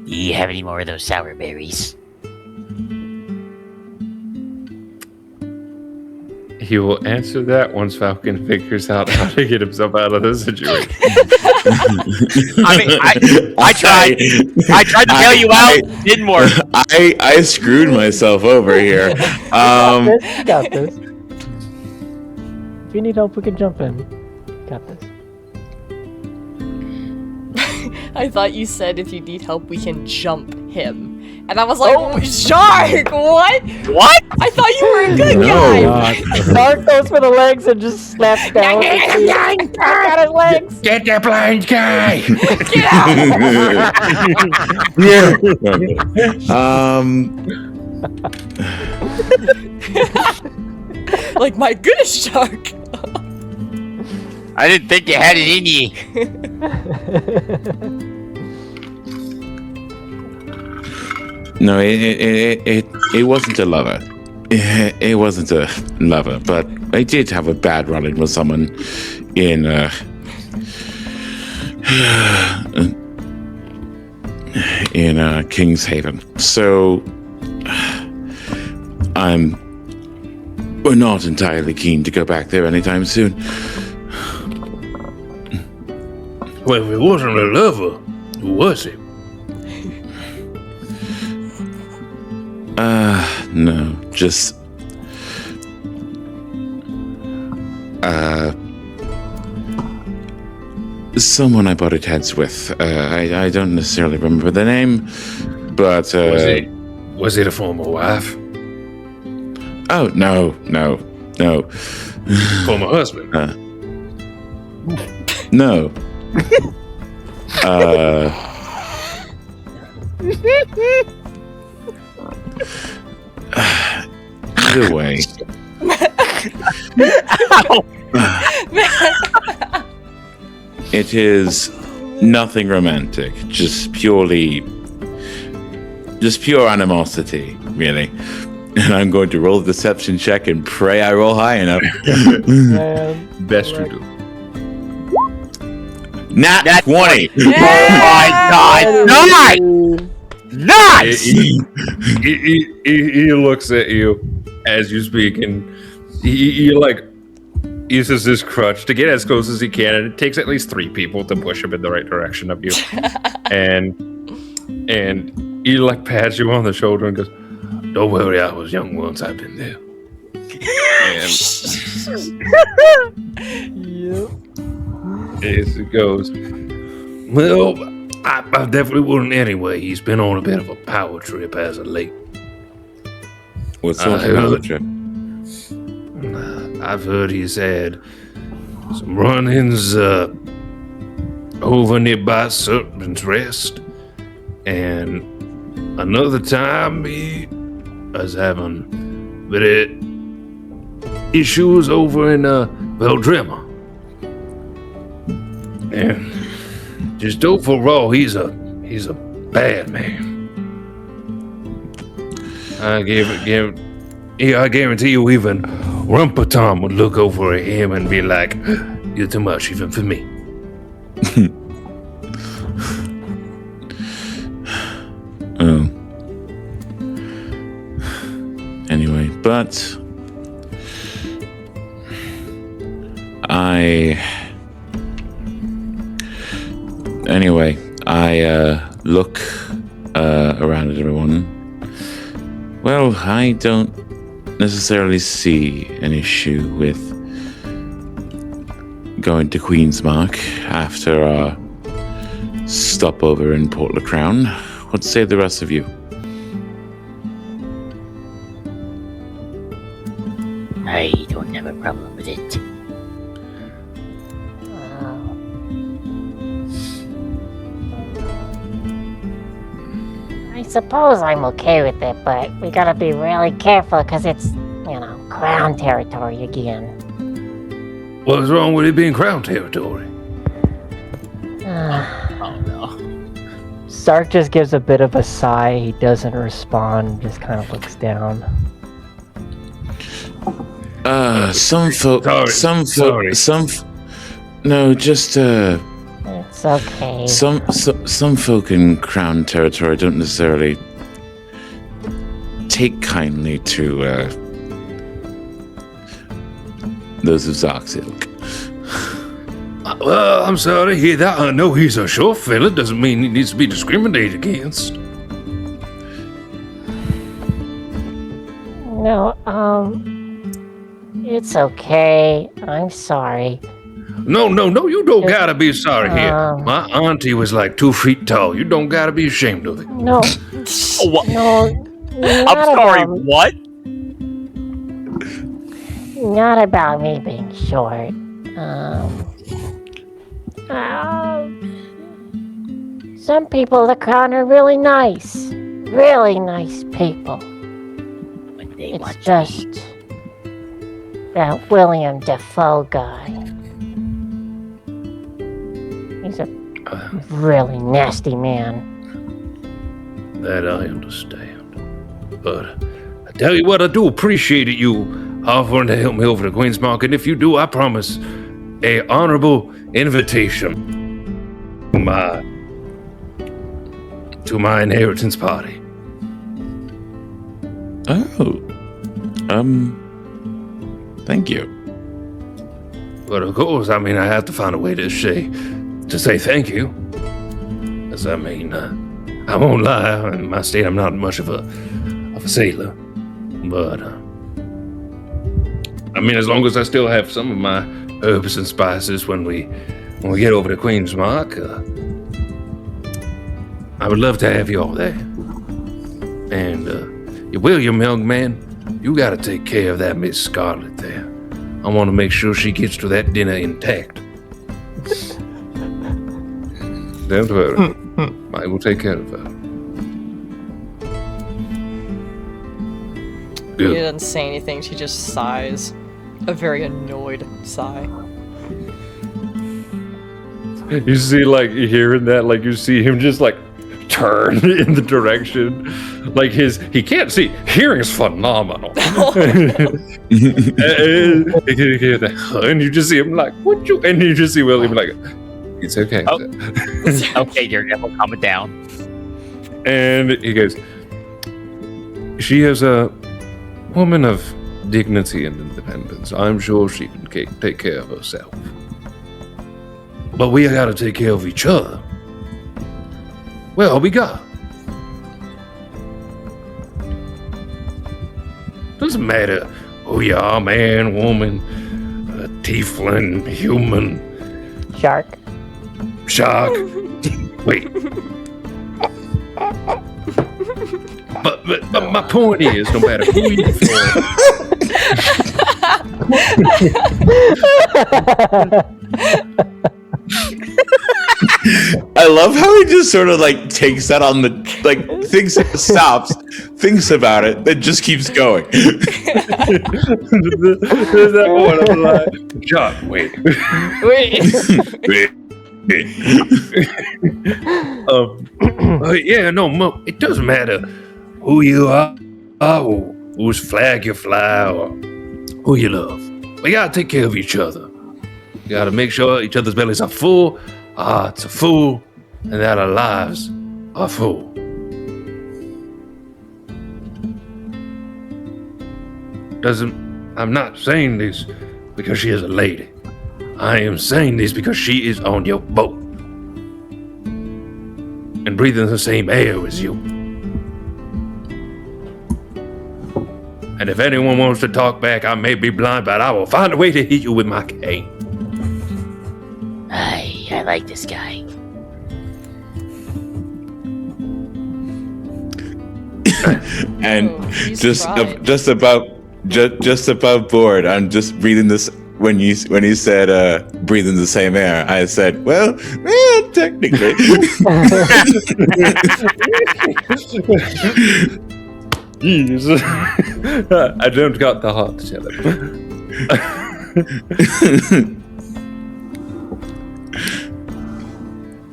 Do you have any more of those sour berries? He will answer that once Falcon figures out how to get himself out of the situation. I mean, I tried. I tried to bail you out. Didn't work. I screwed myself over here. You got this. If you need help, we can jump in. You got this. I thought you said if you need help, we can jump him. And I was like, Shark, what? What? I thought you were a good No. guy. Zark goes for the legs and just slaps down. Got his legs. Get that blind guy! Get out. Like, my goodness, Shark. I didn't think you had it in you. No, it wasn't a lover. It wasn't a lover, but I did have a bad run-in with someone in King's Haven. So we're not entirely keen to go back there anytime soon. Well, if it wasn't a lover, who was it? No, just someone I butted heads with. I don't necessarily remember the name, but Was it a former wife? oh no. Former husband? No. Either way. It is nothing romantic, just pure animosity, really. And I'm going to roll a deception check and pray I roll high enough. Best you do. Nat 20! Oh my god! Nice! He looks at you as you speak, and he like uses his crutch to get as close as he can, and it takes at least 3 people to push him in the right direction of you. and he like pats you on the shoulder and goes, "Don't worry, I was young once. I've been there." As it goes. Well, I definitely wouldn't anyway. He's been on a bit of a power trip as of late. What sort of power trip? I've heard he's had some run-ins over nearby Serpent's Rest, and another time he was having a bit of issues over in Veldrima. And just overall, he's a bad man. I guarantee you, even Rumpa Tom would look over at him and be like, "You're too much, even for me." Oh. Anyway, but I look around at everyone. Well, I don't necessarily see an issue with going to Queensmark after our stopover in Port La Crown. What say the rest of you? I don't have a problem with it. I suppose I'm okay with it, but we gotta be really careful because it's, Crown territory again. What's wrong with it being Crown territory? Oh no. Zark just gives a bit of a sigh. He doesn't respond, just kind of looks down. It's okay. Some folk in Crown territory don't necessarily take kindly to those of Zark's ilk. Well, I'm sorry to hear that. I know he's a short fella. Doesn't mean he needs to be discriminated against. No, it's okay. I'm sorry. No, you don't gotta be sorry here. My auntie was like 2 feet tall. You don't gotta be ashamed of it. No. What? No. I'm sorry, what? Not about me being short. Some people at the Crown are really nice. Really nice people. When they It's want just that William Defoe guy. He's a really nasty man. That I understand. But I tell you what, I do appreciate it, you offering to help me over to Queensmark, and if you do, I promise a honorable invitation to my inheritance party. Oh. Thank you. But of course, I have to find a way to say thank you. Because I won't lie, in my state I'm not much of a sailor. But as long as I still have some of my herbs and spices when we get over to Queensmark, I would love to have you all there. And William, young man, you gotta take care of that Miss Scarlet there. I want to make sure she gets to that dinner intact. Don't worry. I will take care of her. She doesn't say anything, she just sighs. A very annoyed sigh. You see, hearing that, you see him just, turn in the direction. He can't see. Hearing's phenomenal. And you just see him what you... And you just see William it's okay. Oh. Okay, Daredevil, calm it down. And he goes, she is a woman of dignity and independence. I'm sure she can take care of herself. But we gotta take care of each other. Well, we got. Doesn't matter who you are, man, woman, tiefling, human. Shark. Shark. Wait. But my point is, no matter who you for, I love how he just sort of like takes that on the thinks stops, thinks about it, then just keeps going. there's that one I'm like, Shark, wait. Yeah, no, it doesn't matter who you are, whose flag you fly, or who you love. We gotta take care of each other. We gotta make sure each other's bellies are full, our hearts are full, and that our lives are full. I'm not saying this because she is a lady. I am saying this because she is on your boat and breathing the same air as you. And if anyone wants to talk back, I may be blind, but I will find a way to hit you with my cane. I like this guy. And he's just right. just above board, I'm just breathing this. When you said breathing the same air, I said, well, technically. Jesus. I don't got the heart to tell him.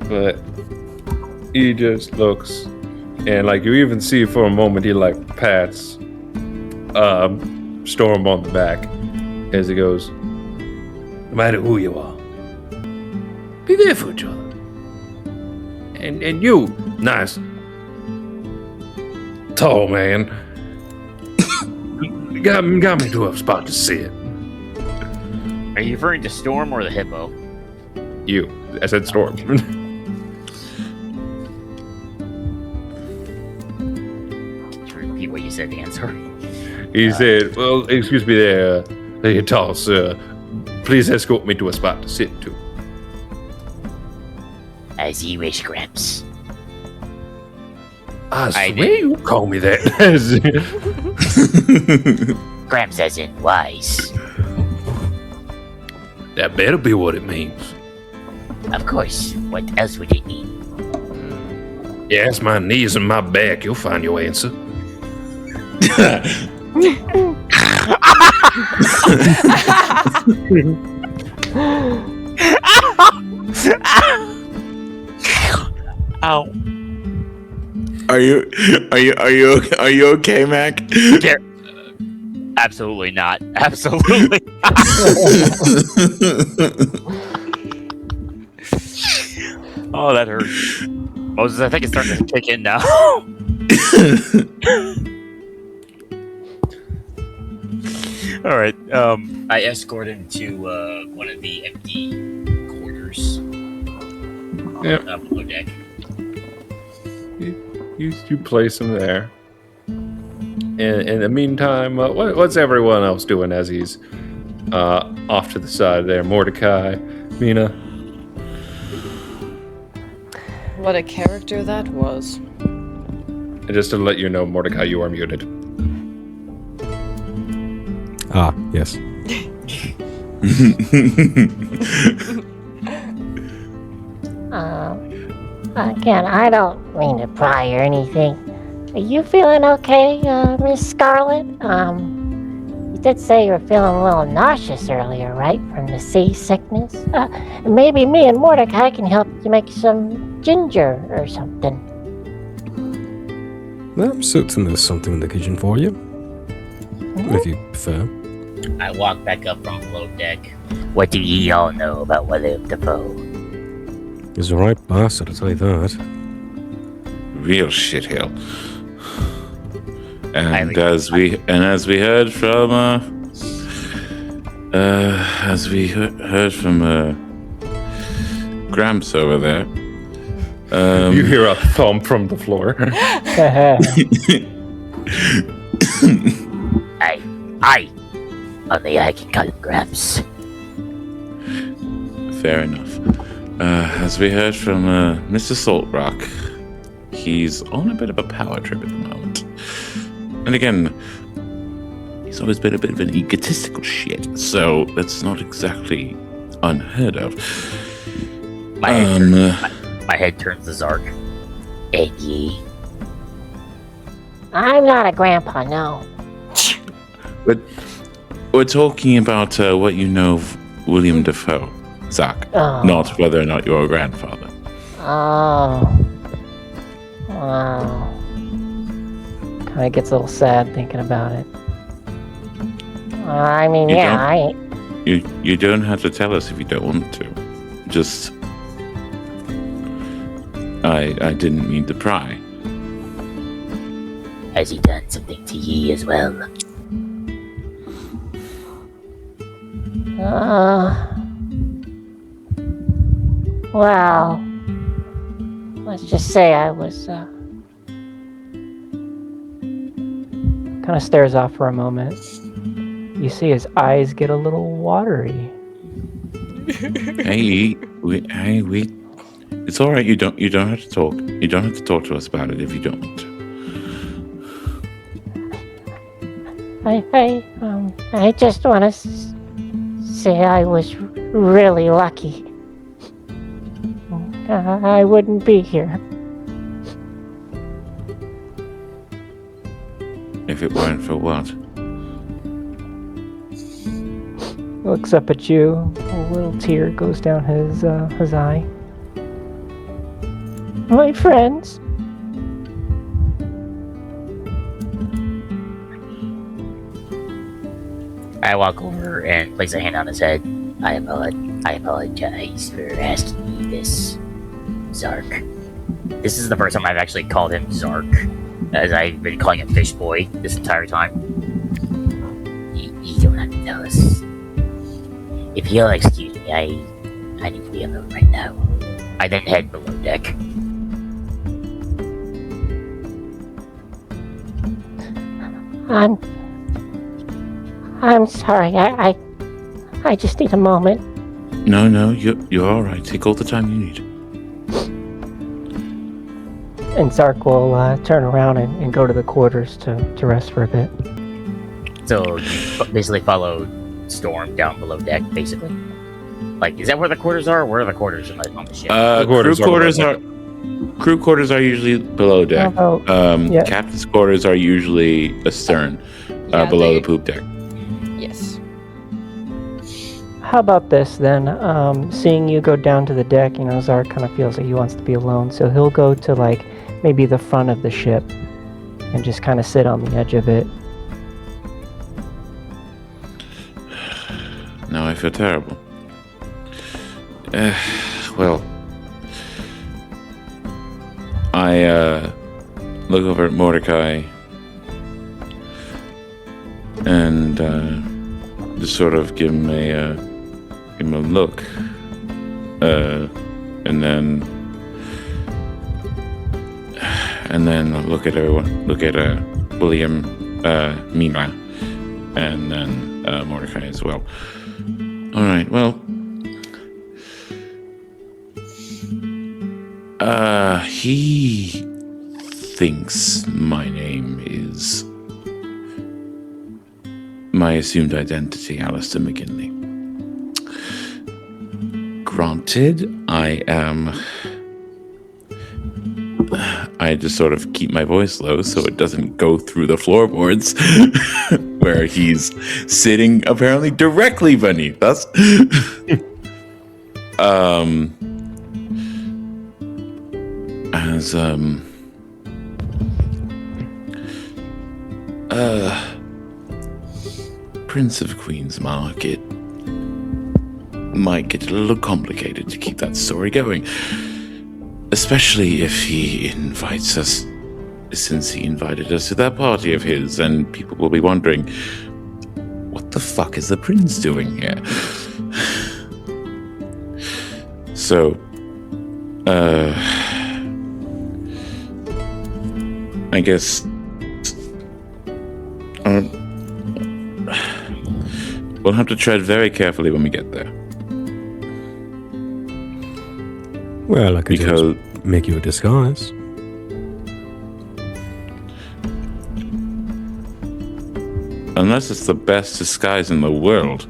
But he just looks, and like you even see for a moment he like pats Storm on the back as he goes, no matter who you are, be there for each other. And you, nice tall man, got me to a spot to sit. Are you referring to Storm or the hippo? You, I said Storm. Can you repeat what you said, Dan? Sorry. He said, well, excuse me there, tall sir. Please escort me to a spot to sit to. As you wish, Gramps. I swear did. you call me that. Gramps as in wise. That better be what it means. Of course. What else would it mean? You ask my knees and my back, you'll find your answer. Ow. Are you okay, Mac? Absolutely not. Absolutely. Oh, that hurts. Moses, I think it's starting to kick in now. All right. I escort him to one of the empty quarters. Yep. Below deck. You place him there. In the meantime, what's everyone else doing as he's off to the side there? Mordecai, Mina. What a character that was. And just to let you know, Mordecai, you are muted. Ah, yes. Again, I don't mean to pry or anything. Are you feeling okay, Miss Scarlet? You did say you were feeling a little nauseous earlier, right? From the seasickness? Maybe me and Mordecai can help you make some ginger or something. I'm certain there's something in the kitchen for you, if you prefer. I walk back up from below deck. What do ye all know about Willem Dafoe? He's a right bastard, I'll tell you that. Real shitheel. And as we heard from Gramps over there. You hear a thump from the floor. Only I can call him Gramps. Fair enough. As we heard from Mr. Saltrock, he's on a bit of a power trip at the moment. And again, he's always been a bit of an egotistical shit, so that's not exactly unheard of. My head turns to Zark. And ye? I'm not a grandpa, no. We're talking about what you know of William Defoe, Zark, Oh. not whether or not you're a grandfather. Oh. Wow. Kind of gets a little sad thinking about it. I mean, You yeah, You don't have to tell us if you don't want to. Just, I didn't mean to pry. Has he done something to ye as well? Well, let's just say I was, Kind of stares off for a moment. You see his eyes get a little watery. Hey, it's all right. You don't have to talk. You don't have to talk to us about it if you don't want to. I just want to say I was really lucky. I wouldn't be here. If it weren't for what? He looks up at you. A little tear goes down his eye. My friends. I walk over and place a hand on his head. I apologize for asking you this, Zark. This is the first time I've actually called him Zark, as I've been calling him Fish Boy this entire time. You don't have to tell us. If you'll excuse me, I need to be alone right now. I then head below deck. I'm sorry. I just need a moment. No, you're all right. Take all the time you need. And Zark will turn around and go to the quarters to rest for a bit. So you basically follow Storm down below deck, basically. Like, is that where the quarters are? Where are the quarters on the ship? Crew quarters are usually below deck. Yeah. Captain's quarters are usually astern, Yeah, below they- the poop deck. Yes. How about this then? Seeing you go down to the deck, Zark kind of feels like he wants to be alone, so he'll go to like maybe the front of the ship and just kind of sit on the edge of it. Now I feel terrible. Well, I look over at Mordecai and just sort of give him a look, and then look at everyone. Look at William, Mima, and then Mordecai as well. All right. Well, he thinks my name is my assumed identity, Alistair McGinley. Granted, I just sort of keep my voice low so it doesn't go through the floorboards where he's sitting apparently directly beneath us. As Prince of Queen's Market might get a little complicated to keep that story going. Especially if he invites us, since he invited us to that party of his, and people will be wondering, what the fuck is the prince doing here? So, I guess we'll have to tread very carefully when we get there. Well, I could Because just make you a disguise. unless it's the best disguise in the world,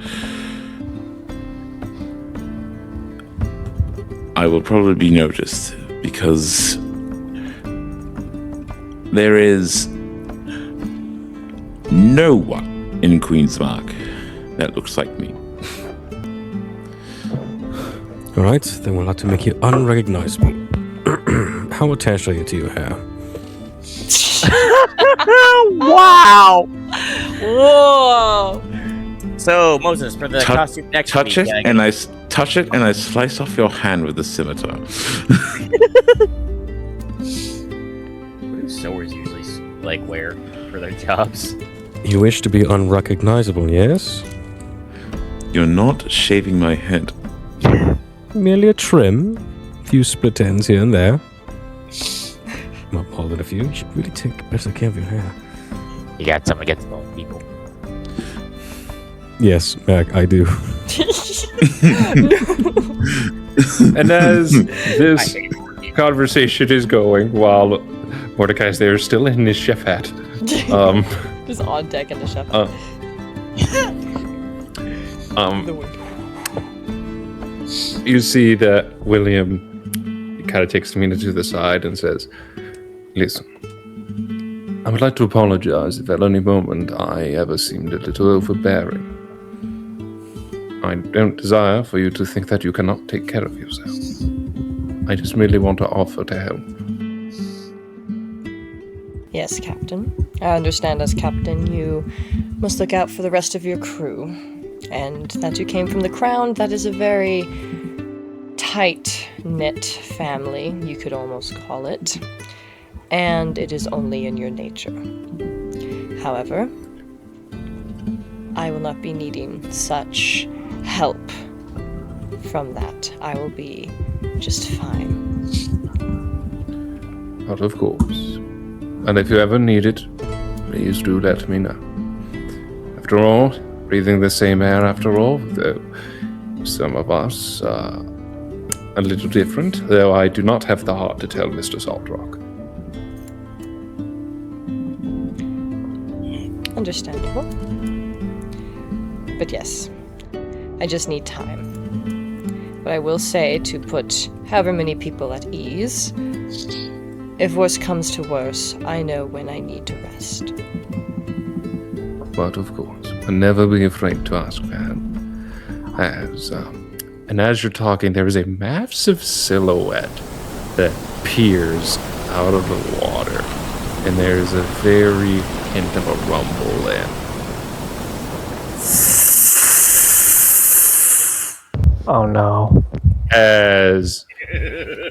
I will probably be noticed because there is no one in Queensmark that looks like me. All right, then we'll have to make you unrecognizable. How attached are you to your hair? Wow! Whoa! So, Moses, for the costume next Touch week, it, and I touch it, and I slice off your hand with the scimitar. what do sewers usually like wear for their jobs? You wish to be unrecognizable, yes? You're not shaving my head. Merely a trim, a few split ends here and there. Not more than a few. You should really take better care of your hair. You got something against bald people. Yes, Mac, I do. And as this conversation is going, while Mordecai's there, still in his chef hat, Just on deck in the chef. You see that William kind of takes Mina to the side and says, "Listen, I would like to apologize if at any moment I ever seemed a little overbearing. I don't desire for you to think that you cannot take care of yourself. I just merely want to offer to help." Yes, Captain. I understand as Captain you must look out for the rest of your crew. And that you came from the Crown, that is a very tight-knit family, you could almost call it. And it is only in your nature. However, I will not be needing such help from that. I will be just fine. But of course. And if you ever need it, please do let me know. After all, breathing the same air after all, though some of us are a little different, though I do not have the heart to tell Mr. Saltrock. Understandable. But yes, I just need time. But I will say, to put however many people at ease, if worse comes to worse, I know when I need to rest. But of course, and never be afraid to ask for help. And as you're talking, there is a massive silhouette that peers out of the water, and there is a very hint of a rumble in. Oh no. As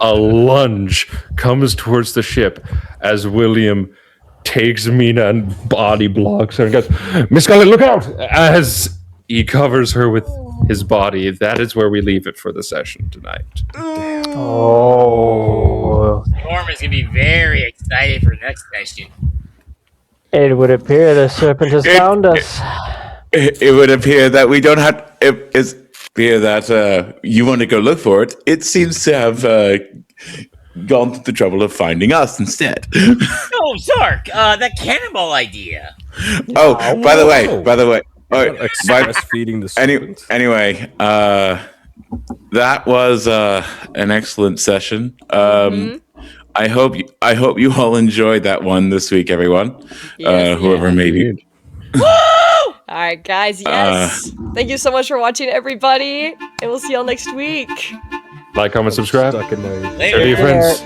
a lunge comes towards the ship, as William takes Mina and body blocks her and goes, "Miss Scarlet, look out!" As he covers her with his body. That is where we leave it for the session tonight. Oh. Norm is going to be very excited for next session. It would appear the serpent has found us. It would appear that we don't have. It's appear that you want to go look for it. It seems to have gone to the trouble of finding us instead. Oh, Zark, that cannonball idea. Oh, by the way. Express feeding the serpent. Anyway, that was an excellent session. I hope you all enjoyed that one this week, everyone. Yes, whoever made it. Woo! All right, guys. Yes. Thank you so much for watching, everybody, and we'll see y'all next week. Like, comment, subscribe. Stuck in there. Later. Tell your friends.